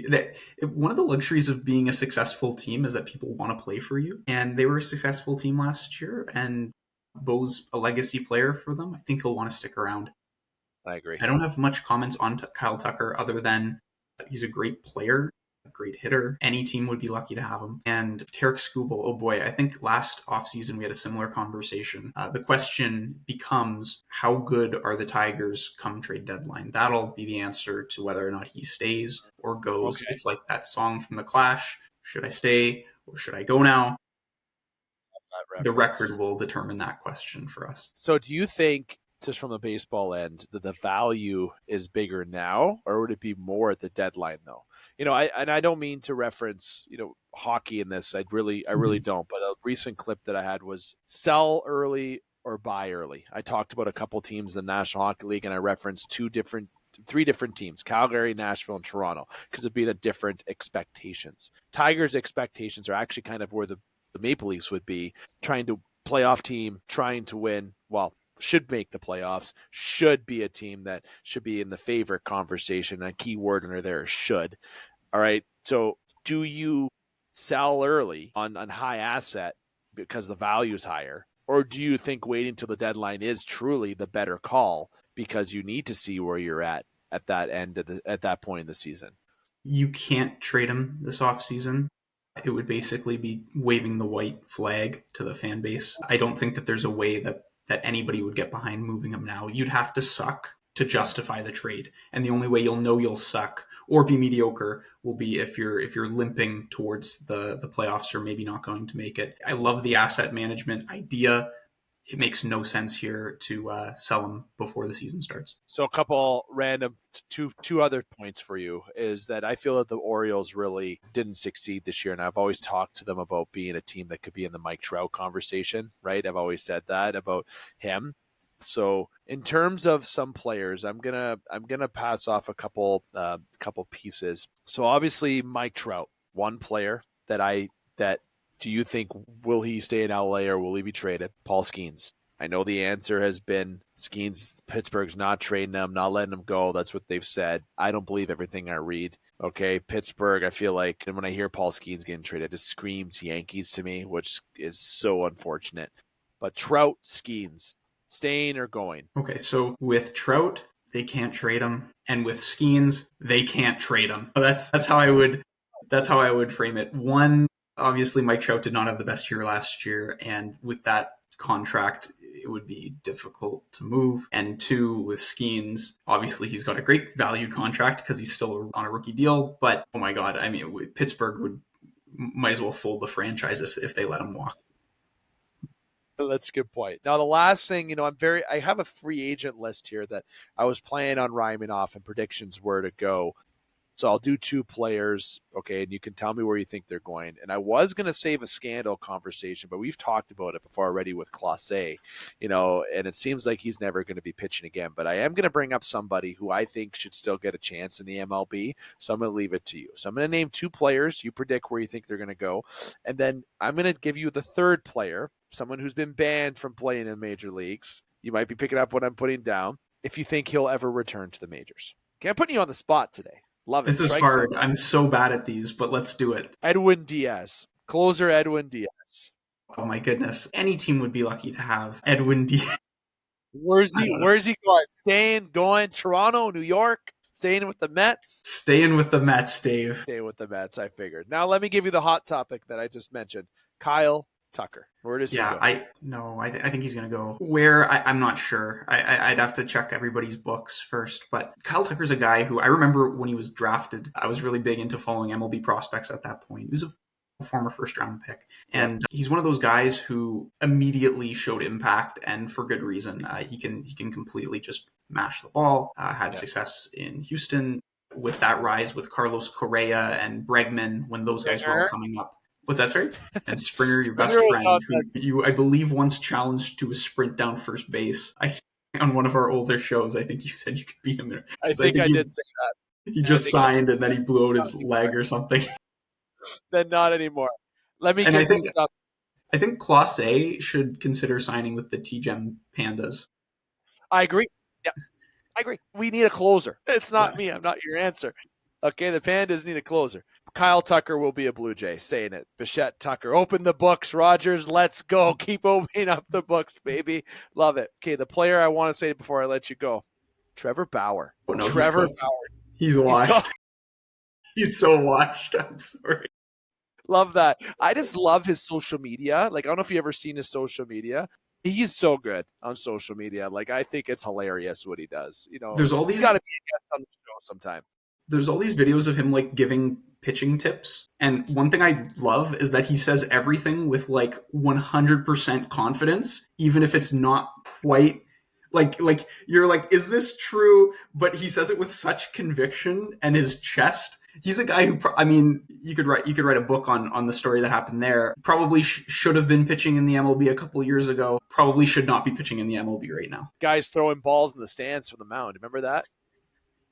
One of the luxuries of being a successful team is that people want to play for you. And they were a successful team last year, and Bo's a legacy player for them. I think he'll want to stick around. I agree. I don't have much comments on Kyle Tucker other than he's a great player, a great hitter. Any team would be lucky to have him. And Tarek Skubal, oh boy, I think last offseason we had a similar conversation. The question becomes, how good are the Tigers come trade deadline? That'll be the answer to whether or not he stays or goes. Okay. It's like that song from the Clash, should I stay or should I go now? The record will determine that question for us. So do you think, just from the baseball end, that the value is bigger now, or would it be more at the deadline though? I don't mean to reference, hockey in this. I really don't. But a recent clip that I had was sell early or buy early. I talked about a couple teams in the National Hockey League, and I referenced 3 different teams, Calgary, Nashville, and Toronto, because of being a different expectations. Tigers' expectations are actually kind of where the Maple Leafs would be, trying to playoff team, trying to win, should make the playoffs, should be a team that should be in the favorite conversation. A key word under there is should. All right. So do you sell early on high asset because the value is higher? Or do you think waiting till the deadline is truly the better call because you need to see where you're at that end of at that point in the season? You can't trade him this offseason. It would basically be waving the white flag to the fan base. I don't think that there's a way that anybody would get behind moving him now. You'd have to suck to justify the trade. And the only way you'll know you'll suck or be mediocre will be if you're limping towards the playoffs or maybe not going to make it. I love the asset management idea. it makes no sense here to sell him before the season starts. So a couple random two other points for you is that I feel that the Orioles really didn't succeed this year, and I've always talked to them about being a team that could be in the Mike Trout conversation, right? I've always said that about him. So in terms of some players, I'm gonna pass off a couple pieces. So obviously Mike Trout, one player that do you think will he stay in LA or will he be traded? Paul Skeens. I know the answer has been Skeens, Pittsburgh's not trading him, not letting him go. That's what they've said. I don't believe everything I read. Okay, Pittsburgh, I feel like, and when I hear Paul Skeens getting traded, it just screams Yankees to me, which is so unfortunate. But Trout, Skeens, staying or going? Okay, so with Trout, they can't trade him, and with Skeens, they can't trade him. That's how I would frame it. One, obviously Mike Trout did not have the best year last year, and with that contract, it would be difficult to move. And two, with Skeens, obviously he's got a great valued contract because he's still on a rookie deal, but oh my God, I mean, Pittsburgh might as well fold the franchise if they let him walk. That's a good point. Now, the last thing, I have a free agent list here that I was planning on rhyming off and predictions where to go. So I'll do two players, okay, and you can tell me where you think they're going. And I was going to save a scandal conversation, but we've talked about it before already with Clase, and it seems like he's never going to be pitching again. But I am going to bring up somebody who I think should still get a chance in the MLB, so I'm going to leave it to you. So I'm going to name two players. You predict where you think they're going to go, and then I'm going to give you the third player, someone who's been banned from playing in major leagues. You might be picking up what I'm putting down, if you think he'll ever return to the majors. Okay, I'm putting you on the spot today. Love it. This is hard. I'm so bad at these, but let's do it. Edwin Diaz. Closer Edwin Diaz. Oh my goodness. Any team would be lucky to have Edwin Diaz. Where's he going? Staying, going, Toronto, New York? Staying with the Mets? Staying with the Mets, Dave. Staying with the Mets, I figured. Now let me give you the hot topic that I just mentioned. Kyle Tucker. Where does he go? I think he's going to go where I'm not sure. I'd have to check everybody's books first. But Kyle Tucker's a guy who I remember when he was drafted, I was really big into following MLB prospects at that point. He was a former first round pick. And he's one of those guys who immediately showed impact, and for good reason. He can completely just mash the ball, had success in Houston with that rise with Carlos Correa and Bregman when those guys were all coming up. What's that, sorry? And Springer, your best friend, who you, I believe, once challenged to a sprint down first base. On one of our older shows, I think you said you could beat him there. I think I did say that. He just signed, and then he blew out his leg or something. Then not anymore. Let me give you some. I think Clase should consider signing with the TGEM Pandas. I agree. Yeah, I agree. We need a closer. It's not me. I'm not your answer. Okay, the Pandas need a closer. Kyle Tucker will be a Blue Jay, saying it. Bichette Tucker, open the books, Rogers. Let's go. Keep opening up the books, baby. Love it. Okay, the player I want to say before I let you go, Trevor Bauer. Oh, no, Trevor Bauer. He's washed. He's so washed. I'm sorry. Love that. I just love his social media. Like, I don't know if you've ever seen his social media. He's so good on social media. Like, I think it's hilarious what he does. There's all these. He's got to be a guest on the show sometime. There's all these videos of him like giving pitching tips. And one thing I love is that he says everything with like 100% confidence, even if it's not quite like you're like, is this true? But he says it with such conviction and his chest. He's a guy who, you could write a book on the story that happened there. Probably should have been pitching in the MLB a couple of years ago. Probably should not be pitching in the MLB right now. Guys throwing balls in the stands from the mound. Remember that?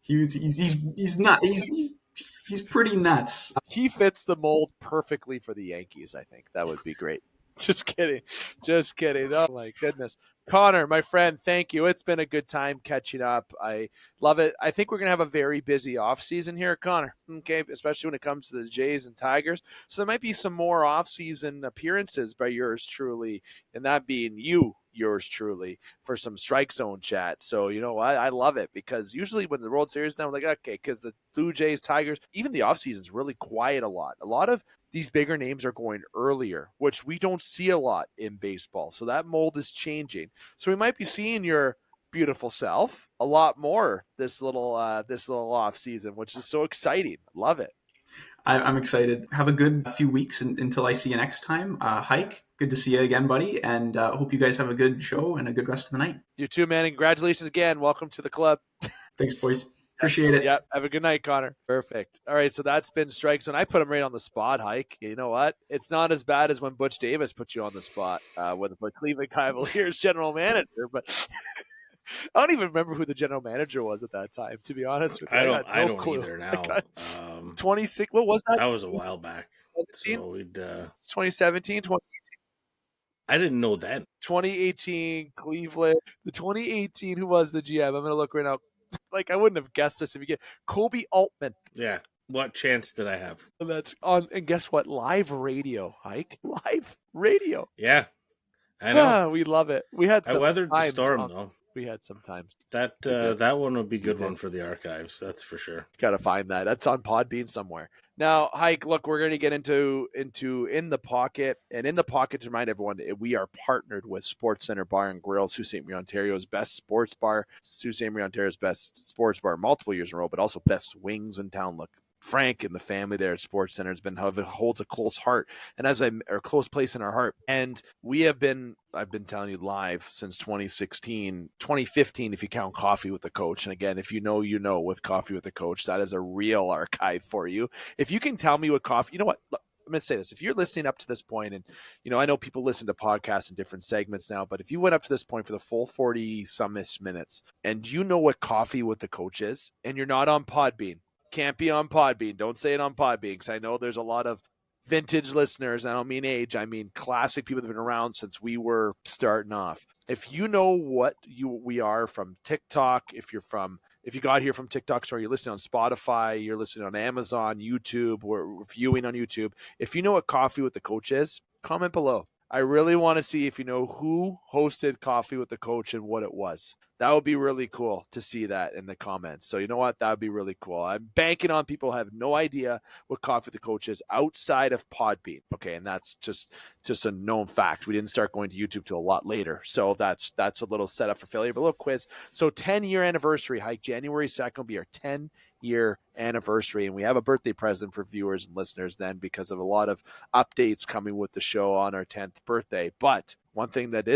He's not. He's pretty nuts. He fits the mold perfectly for the Yankees. I think that would be great. Just kidding. Oh my goodness. Connor, my friend, thank you. It's been a good time catching up. I love it. I think we're going to have a very busy offseason here, Connor. Okay, especially when it comes to the Jays and Tigers. So there might be some more offseason appearances by yours truly, and that being yours truly, for some strike zone chat. So, I love it, because usually when the World Series is done, I'm like, okay, because the Blue Jays, Tigers, even the offseason is really quiet a lot. A lot of these bigger names are going earlier, which we don't see a lot in baseball. So that mold is changing. So we might be seeing your beautiful self a lot more this little off season, which is so exciting. Love it. I'm excited. Have a good few weeks until I see you next time. Hike, Good to see you again, buddy. And hope you guys have a good show and a good rest of the night. You too, man. And congratulations again. Welcome to the club. Thanks, boys. Appreciate it. Yeah. Have a good night, Connor. Perfect. All right. So that's been strikes. And I put him right on the spot, Hike. You know what? It's not as bad as when Butch Davis put you on the spot with the Cleveland Cavaliers general manager. But I don't even remember who the general manager was at that time, to be honest with you. I don't either now. 26. What was that? That was a while back. So we'd 2017, 2018. I didn't know that. 2018 Cleveland. The 2018, who was the GM? I'm going to look right now. Like, I wouldn't have guessed this if you get Kobe Altman. Yeah. What chance did I have? That's on, and guess what? Live radio, Hike. Live radio. Yeah, I know. We love it. We had some. I weathered the storm, though. We had some times. That one would be a good one for the archives. That's for sure. Got to find that. That's on Podbean somewhere. Now, Hike, look, we're going to get into In the Pocket. And In the Pocket, to remind everyone, we are partnered with Sports Center Bar and Grill, Sault Ste. Marie, Ontario's best sports bar, Sault Ste. Marie, Ontario's best sports bar multiple years in a row, but also best wings in town. Look, Frank and the family there at Sports Center holds a close heart and a close place in our heart. And I've been telling you live since 2015, if you count Coffee with the Coach. And again, if you know, with Coffee with the Coach, that is a real archive for you. If you can tell me what coffee, you know what? Look, I'm going to say this. If you're listening up to this point, and, I know people listen to podcasts in different segments now, but if you went up to this point for the full 40-some-ish minutes and you know what Coffee with the Coach is, and you're not on Podbean, can't be on Podbean. Don't say it on Podbean, because I know there's a lot of vintage listeners. I don't mean age. I mean classic people that have been around since we were starting off. If you know what we are from TikTok, if you got here from TikTok, sorry, you're listening on Spotify, you're listening on Amazon, YouTube, or viewing on YouTube. If you know what Coffee with the Coach is, comment below. I really want to see if you know who hosted Coffee with the Coach and what it was. That would be really cool to see that in the comments. So you know what? That would be really cool. I'm banking on people who have no idea what Coffee with the Coach is outside of Podbean. Okay, and that's just a known fact. We didn't start going to YouTube till a lot later. So that's a little setup for failure, but a little quiz. So 10-year anniversary, Hike. January 2nd will be our 10-year anniversary, and we have a birthday present for viewers and listeners then, because of a lot of updates coming with the show on our 10th birthday. But one thing that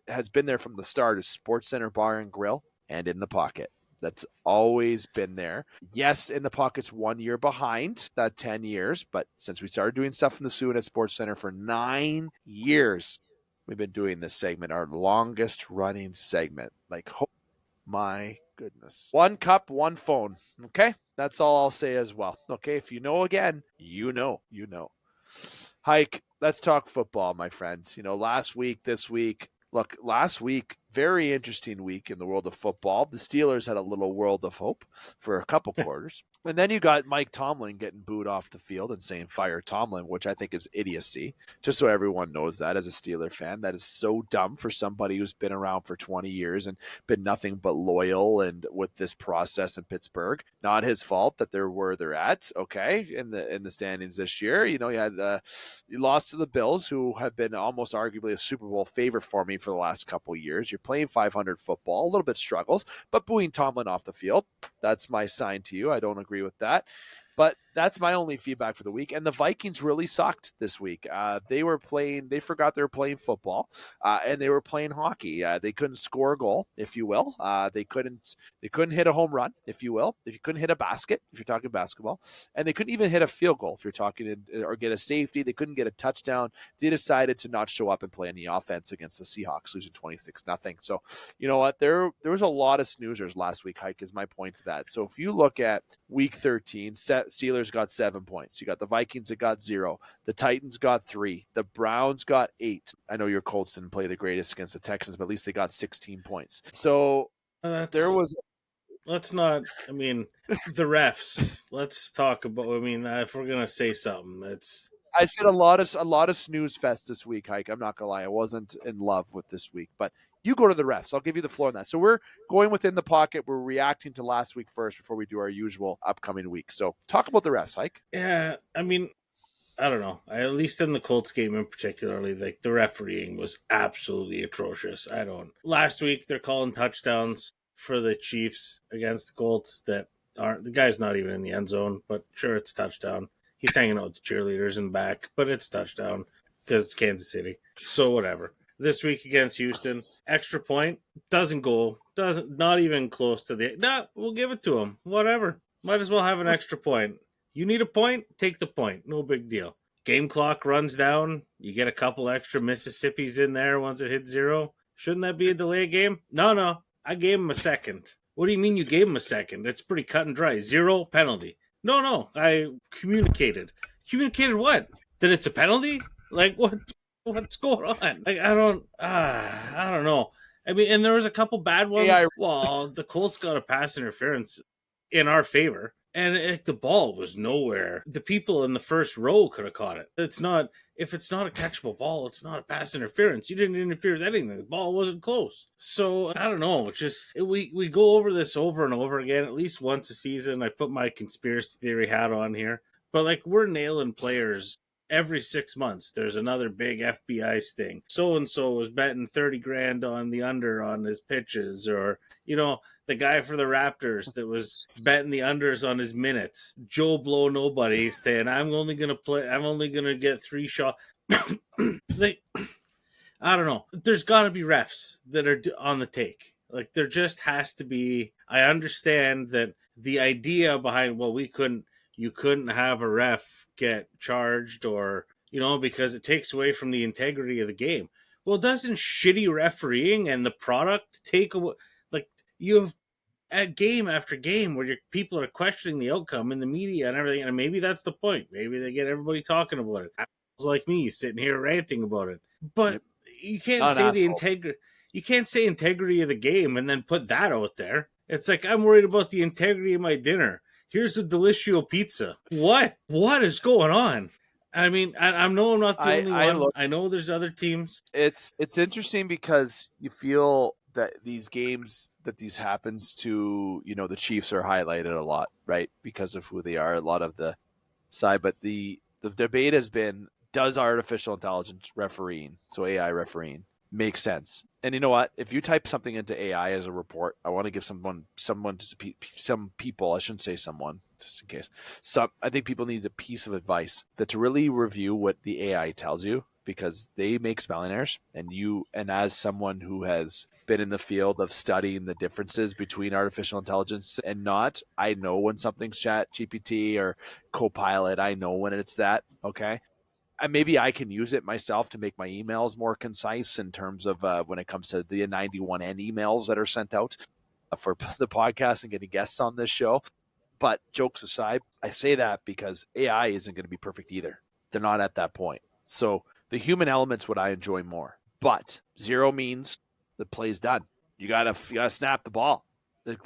has been there from the start is Sports Center Bar and Grill and In the Pocket. That's always been there. Yes, In the Pocket's 1 year behind that 10 years, but since we started doing stuff in the Soo and at Sports Center for 9 years, we've been doing this segment, our longest running segment. Like, oh my goodness. One cup, one phone. Okay? That's all I'll say as well. Okay? If you know again, you know. Hike, let's talk football, my friends. Last week, very interesting week in the world of football. The Steelers had a little world of hope for a couple quarters. And then you got Mike Tomlin getting booed off the field and saying fire Tomlin, which I think is idiocy. Just so everyone knows that as a Steeler fan, that is so dumb for somebody who's been around for 20 years and been nothing but loyal and with this process in Pittsburgh. Not his fault that they're where they're at, okay, in the standings this year. You lost to the Bills, who have been almost arguably a Super Bowl favorite for me for the last couple of years. You're playing 500 football, a little bit struggles, but booing Tomlin off the field, that's my sign to you. I don't agree with that. But that's my only feedback for the week. And the Vikings really sucked this week. They forgot they were playing football, and they were playing hockey. They couldn't score a goal, if you will. They couldn't hit a home run, if you will. If you couldn't hit a basket, if you're talking basketball, and they couldn't even hit a field goal if you're talking, or get a safety. They couldn't get a touchdown. They decided to not show up and play any offense against the Seahawks, losing 26-0. So you know what? There was a lot of snoozers last week, Hike, is my point to that. So if you look at week 13, Steelers got 7 points. You got the Vikings that got 0. The Titans got 3. The Browns got 8. I know your Colts didn't play the greatest against the Texans, but at least they got 16 points. So there was... Let's not... I mean, the refs. Let's talk about... I mean, if we're going to say something, it's... I said a lot of snooze fest this week, Hike. I'm not going to lie. I wasn't in love with this week, but you go to the refs. I'll give you the floor on that. So we're going within the pocket. We're reacting to last week first before we do our usual upcoming week. So talk about the refs, Hike. Yeah, I mean, I don't know. At least in the Colts game in particularly, like, the refereeing was absolutely atrocious. Last week, they're calling touchdowns for the Chiefs against the Colts that aren't... The guy's not even in the end zone, but sure, it's touchdown. He's hanging out with the cheerleaders in the back, but it's touchdown. because it's Kansas City. So whatever. This week against Houston, extra point doesn't not even close to we'll give it to them. Whatever. Might as well have an extra point. You need a point? Take the point. No big deal. Game clock runs down. You get a couple extra Mississippis in there once it hits 0. Shouldn't that be a delay game? No. I gave him a second. What do you mean you gave him a second? It's pretty cut and dry. 0 penalty. No. I communicated. Communicated what? That it's a penalty? Like what's going on? Like I don't know. I mean, and there was a couple bad ones. Well, the Colts got a pass interference in our favor. And the ball was nowhere. The people in the first row could have caught it. If it's not a catchable ball, it's not a pass interference. You didn't interfere with anything. The ball wasn't close. So I don't know. We go over this over and over again, at least once a season. I put my conspiracy theory hat on here. But like we're nailing players every 6 months. There's another big FBI sting. So-and-so was betting 30 grand on the under on his pitches, or, the guy for the Raptors that was betting the unders on his minutes. Joe Blow nobody saying, I'm only going to get 3 shots. I don't know. There's got to be refs that are on the take. Like there just has to be. I understand that the idea behind, you couldn't have a ref get charged or, because it takes away from the integrity of the game. Well, doesn't shitty refereeing and the product take away, you have at game after game where your people are questioning the outcome in the media and everything, and maybe that's the point. Maybe they get everybody talking about it. Like me sitting here ranting about it. But you can't you can't say integrity of the game and then put that out there. It's like, I'm worried about the integrity of my dinner. Here's a Delicious pizza. What is going on? I mean, I know I'm not the only one. I know there's other teams. It's interesting because you feel that these games that these happens to, the Chiefs are highlighted a lot, right? Because of who they are, a lot of the side. But the debate has been, does artificial intelligence refereeing, so AI refereeing, make sense? And you know what? If you type something into AI as a report, I want to give some people, I shouldn't say someone, just in case. I think people need a piece of advice that to really review what the AI tells you, because they make spelling errors, and as someone who has been in the field of studying the differences between artificial intelligence and not, I know when something's Chat GPT or Copilot. I know when it's that. Okay. And maybe I can use it myself to make my emails more concise in terms of when it comes to the 91N emails that are sent out for the podcast and getting guests on this show. But jokes aside, I say that because AI isn't going to be perfect either. They're not at that point. So the human element's what I enjoy more. But 0 means the play's done. You gotta snap the ball. The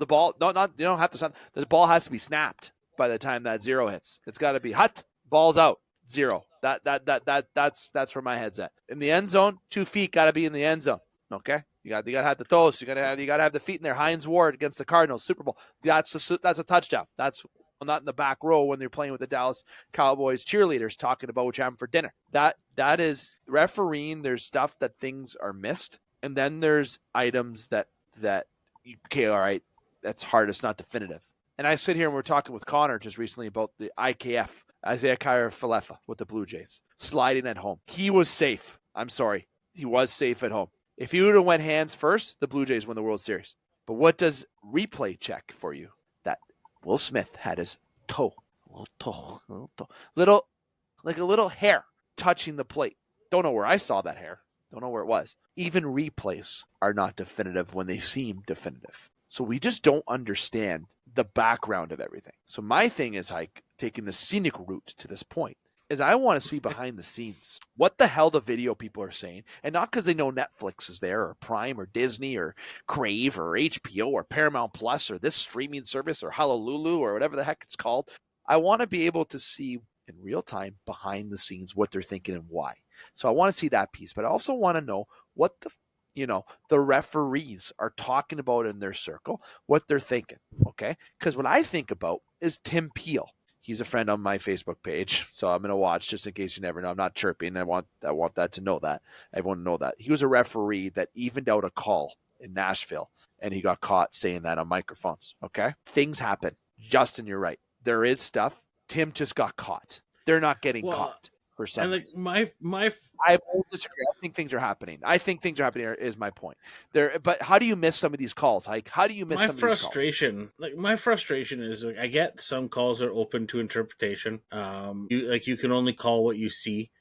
ball. No, not you don't have to snap. The ball has to be snapped by the time that 0 hits. It's got to be hut. Ball's out. 0. That's where my head's at. In the end zone, 2 feet got to be in the end zone. Okay, you got to have the toes. You got to have the feet in there. Hines Ward against the Cardinals, Super Bowl. That's a touchdown. That's not in the back row when they're playing with the Dallas Cowboys cheerleaders talking about what you having for dinner. That is refereeing. There's stuff that things are missed, and then there's items that okay, all right, that's hard. It's not definitive. And I sit here and we're talking with Connor just recently about the IKF. Isaiah Kyer-Falefa with the Blue Jays, sliding at home. He was safe. I'm sorry. He was safe at home. If he would have went hands first, the Blue Jays win the World Series. But what does replay check for you? That Will Smith had his toe, like a little hair touching the plate. Don't know where I saw that hair. Don't know where it was. Even replays are not definitive when they seem definitive. So we just don't understand the background of everything. So my thing is like taking the scenic route to this point is I want to see behind the scenes what the hell the video people are saying, and not because they know Netflix is there or Prime or Disney or Crave or HBO or Paramount Plus or this streaming service or Honolulu or whatever the heck it's called. I want to be able to see in real time behind the scenes what they're thinking and why. So I want to see that piece, but I also want to know what the referees are talking about in their circle, what they're thinking, okay? Because what I think about is Tim Peel. He's a friend on my Facebook page, so I'm going to watch just in case you never know. I'm not chirping. I want that to know that. Everyone to know that. He was a referee that evened out a call in Nashville, and he got caught saying that on microphones, okay? Things happen. Justin, you're right. There is stuff. Tim just got caught. They're not getting caught. for some And like reason. my I won't disagree. I think things are happening. Is my point. But how do you miss some of these calls? Like, how do you miss some of these calls? my frustration is like I get some calls are open to interpretation. You can only call what you see,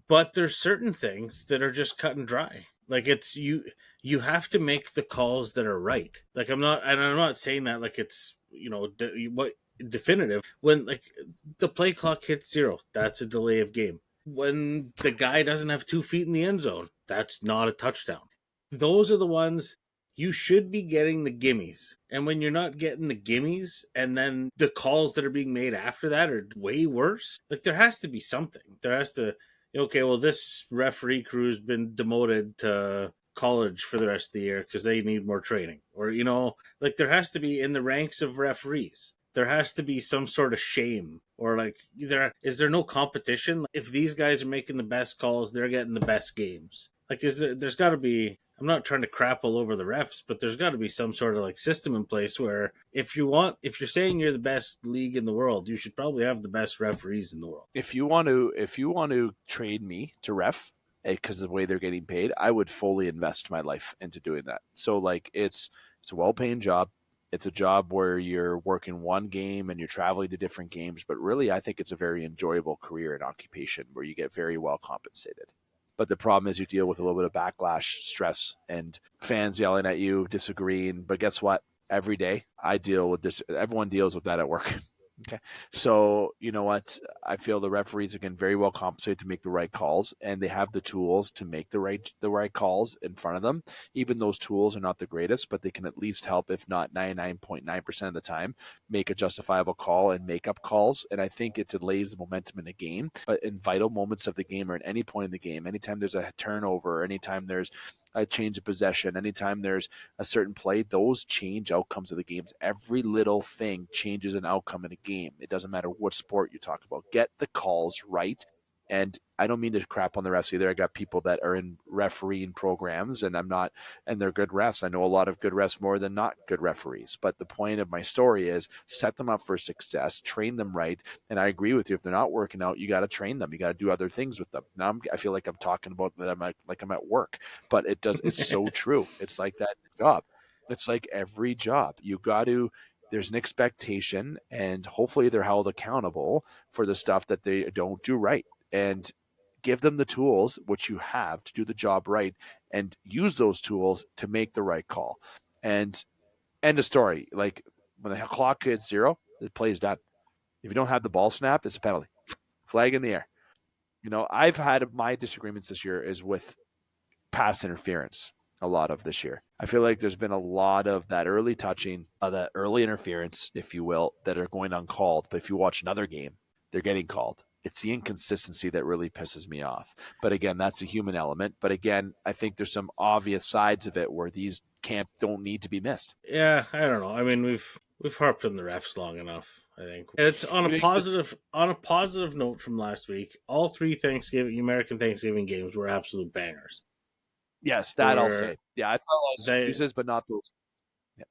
but there's certain things that are just cut and dry. Like it's you have to make the calls that are right. Like I'm not saying that like it's what definitive when like the play clock hits 0, that's a delay of game. When the guy doesn't have 2 feet in the end zone, that's not a touchdown. Those are the ones you should be getting the gimmies. And when you're not getting the gimmies and then the calls that are being made after that are way worse, like there has to be something. There has to, okay, well, this referee crew's been demoted to college for the rest of the year because they need more training. Or, like there has to be in the ranks of referees, there has to be some sort of shame, or like is there no competition? If these guys are making the best calls, they're getting the best games. Like there's got to be, I'm not trying to crap all over the refs, but there's got to be some sort of like system in place where if you're saying you're the best league in the world, you should probably have the best referees in the world. If you want to trade me to ref because of the way they're getting paid, I would fully invest my life into doing that. So like it's a well-paying job. It's a job where you're working one game and you're traveling to different games, but really I think it's a very enjoyable career and occupation where you get very well compensated. But the problem is you deal with a little bit of backlash, stress, and fans yelling at you, disagreeing. But guess what? Every day I deal with this. Everyone deals with that at work. Okay. So, you know what? I feel the referees are getting very well compensated to make the right calls, and they have the tools to make the right calls in front of them. Even those tools are not the greatest, but they can at least help, if not 99.9% of the time, make a justifiable call and make up calls. And I think it delays the momentum in the game. But in vital moments of the game or at any point in the game, anytime there's a turnover, anytime there's a change of possession, anytime there's a certain play, those change outcomes of the games. Every little thing changes an outcome in a game. It doesn't matter what sport you talk about. Get the calls right. And I don't mean to crap on the refs either. I got people that are in refereeing programs and they're good refs. I know a lot of good refs more than not good referees. But the point of my story is set them up for success, train them right. And I agree with you. If they're not working out, you got to train them. You got to do other things with them. Now I feel like I'm talking about that. I'm at work, but it's so true. It's like that job. It's like every job. There's an expectation, and hopefully they're held accountable for the stuff that they don't do right. And give them the tools, which you have, to do the job right, and use those tools to make the right call. And end of story. Like when the clock hits 0, the play's done. If you don't have the ball snapped, it's a penalty. Flag in the air. I've had my disagreements this year is with pass interference. A lot of this year, I feel like there's been a lot of that early touching, that early interference, if you will, that are going uncalled. But if you watch another game, they're getting called. It's the inconsistency that really pisses me off. But again, that's a human element. But again, I think there's some obvious sides of it where these don't need to be missed. Yeah, I don't know. I mean, we've harped on the refs long enough. I think it's on a positive note from last week. All 3 American Thanksgiving games were absolute bangers. Yes, that I'll say. Yeah, I thought a lot of excuses, but not those. Yeah.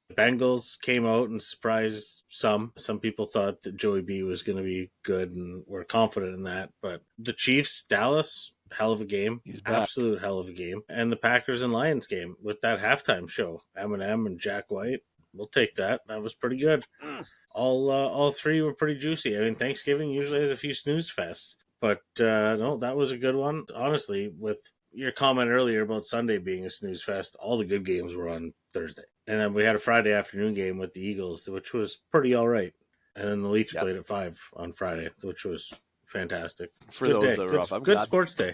The Bengals came out and surprised some. Some people thought that Joey B was going to be good and were confident in that. But the Chiefs, Dallas, hell of a game. He's back. Absolute hell of a game. And the Packers and Lions game with that halftime show. Eminem and Jack White. We'll take that. That was pretty good. All 3 were pretty juicy. I mean, Thanksgiving usually has a few snooze fests. But no, that was a good one. Honestly, with your comment earlier about Sunday being a snooze fest, all the good games were on Thursday. And then we had a Friday afternoon game with the Eagles, which was pretty all right. And then the Leafs played at 5 on Friday, which was fantastic. For good those day. That were off. Good sports day.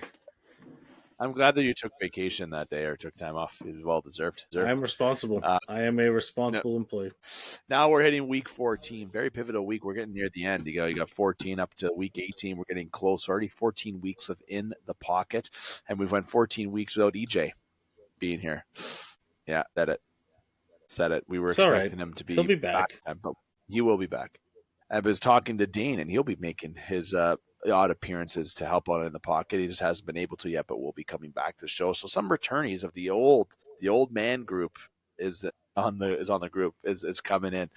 I'm glad that you took vacation that day or took time off. It was well deserved. I'm responsible. I am a responsible employee. Now we're hitting week 14. Very pivotal week. We're getting near the end. You got 14 up to week 18. We're getting close. Already 14 weeks of in the pocket. And we've went 14 weeks without EJ being here. Yeah, said it. We were expecting him to be, He'll be back. But he will be back. I was talking to Dane, and he'll be making his odd appearances to help out in the pocket. He just hasn't been able to yet, but will be coming back to the show. So some returnees of the old man group is on the group is coming in.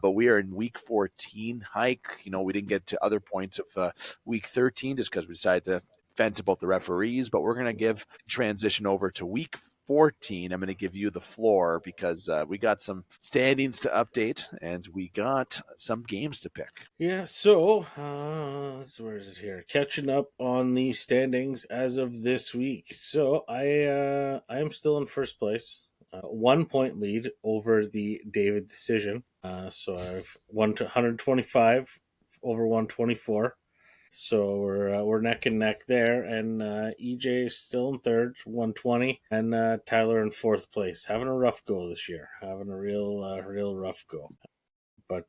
but we are in week 14 hike. We didn't get to other points of week 13 just because we decided to vent about the referees, but we're going to transition over to week 14. I'm going to give you the floor because we got some standings to update and we got some games to pick. Yeah, so where is it here? Catching up on the standings as of this week. So I am still in first place. 1 point lead over the David decision. So I've 125 over 124. So we're neck and neck there, and EJ is still in third, 120, and Tyler in fourth place, having a rough go this year, having a real rough go. But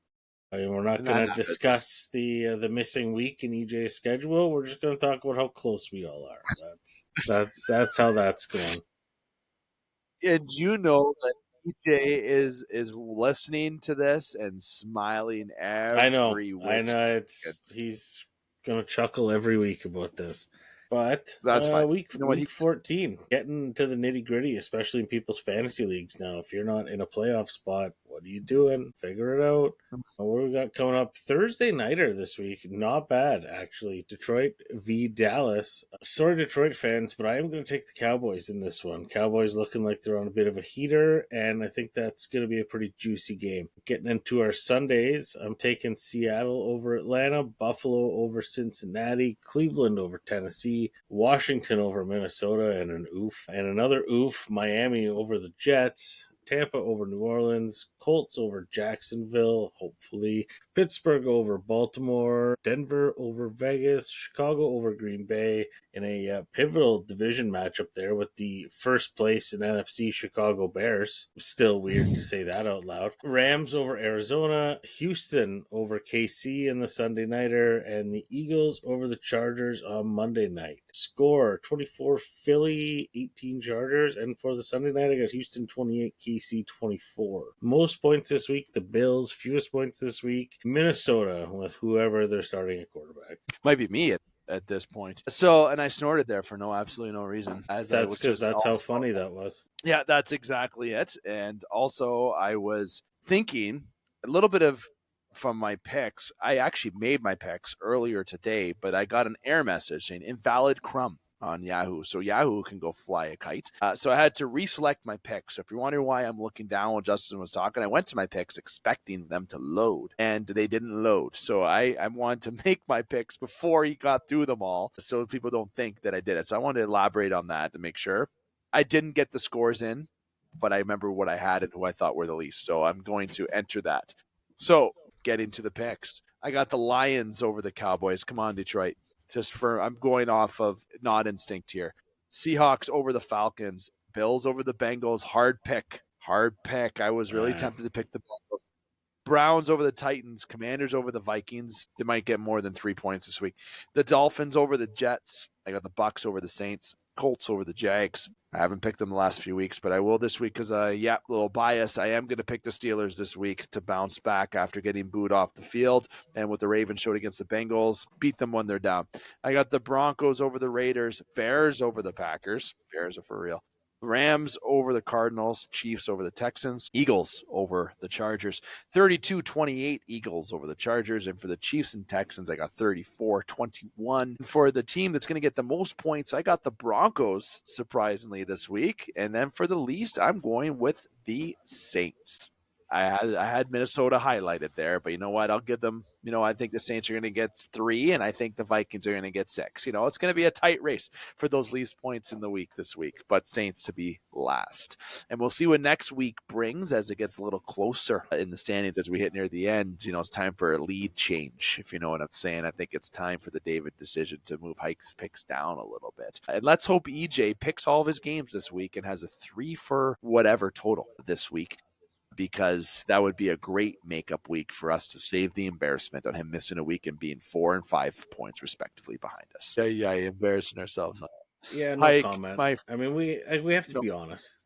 we're not going to discuss the missing week in EJ's schedule. We're just going to talk about how close we all are. That's how that's going. And you know that EJ is listening to this and smiling every week. I know. He's going to chuckle every week about this. But that's fine. Week 14, getting to the nitty gritty, especially in people's fantasy leagues now. If you're not in a playoff spot, what are you doing? Figure it out. What we got coming up? Thursday nighter this week. Not bad, actually. Detroit v. Dallas. Sorry, Detroit fans, but I am going to take the Cowboys in this one. Cowboys looking like they're on a bit of a heater, and I think that's going to be a pretty juicy game. Getting into our Sundays, I'm taking Seattle over Atlanta, Buffalo over Cincinnati, Cleveland over Tennessee, Washington over Minnesota, and another oof, Miami over the Jets, Tampa over New Orleans, Colts over Jacksonville, hopefully, Pittsburgh over Baltimore, Denver over Vegas, Chicago over Green Bay, in a pivotal division matchup there with the first place in NFC Chicago Bears. Still weird to say that out loud. Rams over Arizona, Houston over KC in the Sunday nighter, and the Eagles over the Chargers on Monday night. Score 24 Philly, 18 Chargers, and for the Sunday night I got Houston 28, KC 24. Most points this week, the Bills. Fewest points this week, Minnesota, with whoever they're starting at quarterback. Might be me at this point. So, and I snorted there for absolutely no reason. That's because that's how funny that was. Yeah, that's exactly it. And also, I was thinking a little bit from my picks. I actually made my picks earlier today, but I got an error message saying invalid crumb on Yahoo. So Yahoo can go fly a kite. So I had to reselect my picks. So if you're wondering why I'm looking down when Justin was talking, I went to my picks expecting them to load, and they didn't load. So I wanted to make my picks before he got through them all so people don't think that I did it. So I wanted to elaborate on that to make sure. I didn't get the scores in, but I remember what I had and who I thought were the least. So I'm going to enter that. So getting to the picks, I got the Lions over the Cowboys. Come on, Detroit. I'm going off of not instinct here. Seahawks over the Falcons. Bills over the Bengals. Hard pick. I was really tempted to pick the Bengals. Browns over the Titans. Commanders over the Vikings. They might get more than 3 points this week. The Dolphins over the Jets. I got the Bucks over the Saints. Colts over the Jags. I haven't picked them the last few weeks, but I will this week because, little bias. I am going to pick the Steelers this week to bounce back after getting booed off the field. And what the Ravens showed against the Bengals, beat them when they're down. I got the Broncos over the Raiders, Bears over the Packers. Bears are for real. Rams over the Cardinals, Chiefs over the Texans, Eagles over the Chargers, 32-28 Eagles over the Chargers, and for the Chiefs and Texans, I got 34-21. For the team that's going to get the most points, I got the Broncos, surprisingly, this week, and then for the least, I'm going with the Saints. I had Minnesota highlighted there, but you know what? I'll give them, I think the Saints are going to get 3, and I think the Vikings are going to get 6. It's going to be a tight race for those least points in the week this week, but Saints to be last. And we'll see what next week brings as it gets a little closer in the standings as we hit near the end. It's time for a lead change, if you know what I'm saying. I think it's time for the David decision to move Hike's picks down a little bit. And let's hope EJ picks all of his games this week and has a 3 for whatever total this week, because that would be a great makeup week for us to save the embarrassment on him missing a week and being 4 and 5 points respectively behind us. Yeah, embarrassing ourselves. Yeah, no comment. I mean, we have to be honest.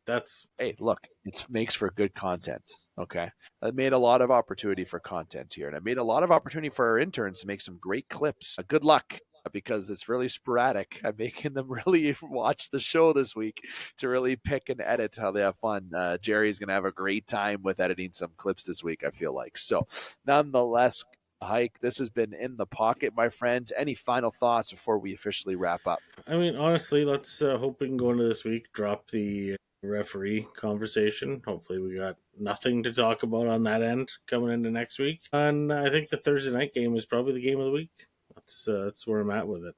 Hey, look, it makes for good content. Okay, I made a lot of opportunity for content here, and I made a lot of opportunity for our interns to make some great clips. Good luck because it's really sporadic. I'm making them really watch the show this week to really pick and edit how they have fun. Jerry's going to have a great time with editing some clips this week, I feel like. So nonetheless, Hike, this has been In the Pocket, my friend. Any final thoughts before we officially wrap up? I mean, honestly, let's hope we can go into this week, drop the referee conversation. Hopefully we got nothing to talk about on that end coming into next week. And I think the Thursday night game is probably the game of the week. That's where I'm at with it.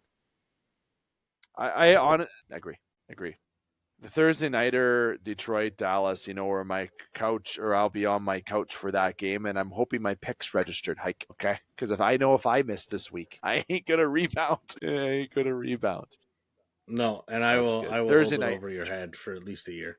I agree. The Thursday nighter, Detroit, Dallas, where my couch, or I'll be on my couch for that game, and I'm hoping my picks registered, Hike, okay? Because if I miss this week, I ain't going to rebound. No, and I will Thursday hold it night over your head for at least a year.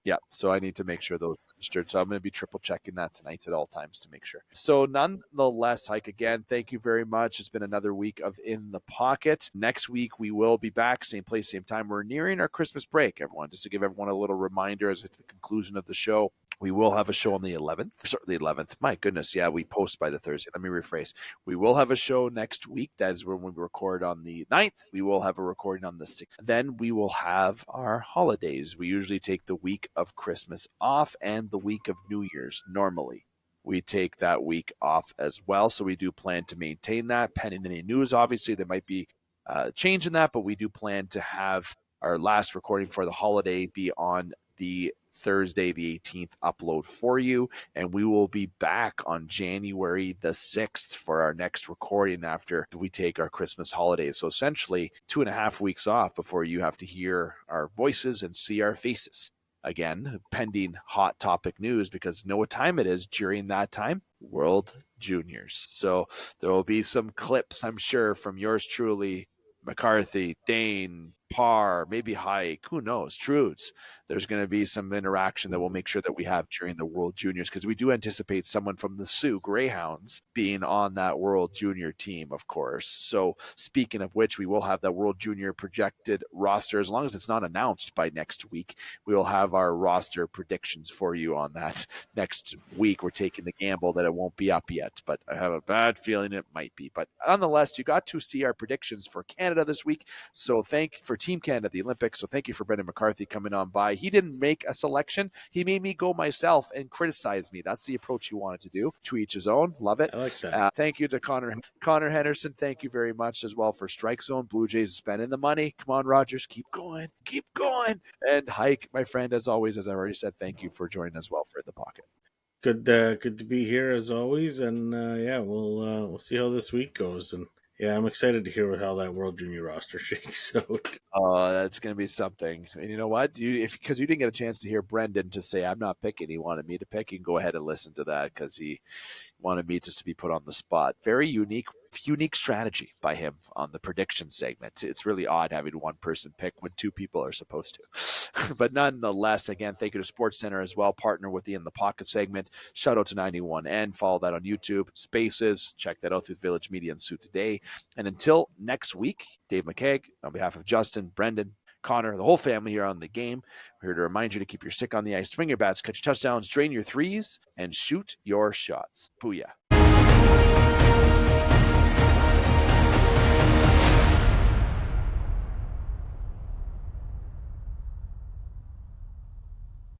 Yeah, so I need to make sure those are registered. So I'm going to be triple checking that tonight at all times to make sure. So nonetheless, Hike, again, thank you very much. It's been another week of In the Pocket. Next week, we will be back, same place, same time. We're nearing our Christmas break, everyone. Just to give everyone a little reminder as it's the conclusion of the show. We will have a show on the 11th. Sorry, the 11th. My goodness, yeah, we post by the Thursday. Let me rephrase. We will have a show next week. That is when we record on the 9th. We will have a recording on the 6th. Then we will have our holidays. We usually take the week of Christmas off and the week of New Year's normally. We take that week off as well. So we do plan to maintain that. Pending any news, obviously, there might be a change in that, but we do plan to have our last recording for the holiday be on the Thursday, the 18th upload for you. And we will be back on January the 6th for our next recording after we take our Christmas holidays. So essentially 2.5 weeks off before you have to hear our voices and see our faces. Again, pending hot topic news, because know what time it is during that time? World Juniors. So there will be some clips, I'm sure, from yours truly, McCarthy, Dane, Parr, maybe Hike, who knows, Trudes. There's going to be some interaction that we'll make sure that we have during the World Juniors, because we do anticipate someone from the Sioux Greyhounds being on that World Junior team, of course. So speaking of which, we will have that World Junior projected roster. As long as it's not announced by next week, we will have our roster predictions for you on that next week. We're taking the gamble that it won't be up yet, but I have a bad feeling it might be. But nonetheless, you got to see our predictions for Canada this week. So for Team Canada at the Olympics. So thank you for Brendan McCarthy coming on by. He didn't make a selection. He made me go myself and criticize me. That's the approach he wanted to do. To each his own. Love it. I like that. Thank you to Connor Henderson. Thank you very much as well for Strike Zone. Blue Jays spending the money. Come on, Rogers. Keep going. And Hike, my friend, as always, as I already said, thank you for joining as well for The Pocket. Good to be here as always, and we'll see how this week goes. And yeah, I'm excited to hear how that World Junior roster shakes out. Oh, that's going to be something. And you know what? Because you didn't get a chance to hear Brendan to say, I'm not picking. He wanted me to pick. You can go ahead and listen to that because he wanted me just to be put on the spot. Very unique strategy by him on the prediction segment. It's really odd having one person pick when two people are supposed to. But nonetheless, again, thank you to SportsCenter as well, partner with the In the Pocket segment. Shout out to 91N. Follow that on YouTube. Spaces. Check that out through Village Media and Sioux Today. And until next week, Dave McCaig, on behalf of Justin, Brendan, Connor, the whole family here on the game, we're here to remind you to keep your stick on the ice, swing your bats, catch touchdowns, drain your threes, and shoot your shots. Booyah.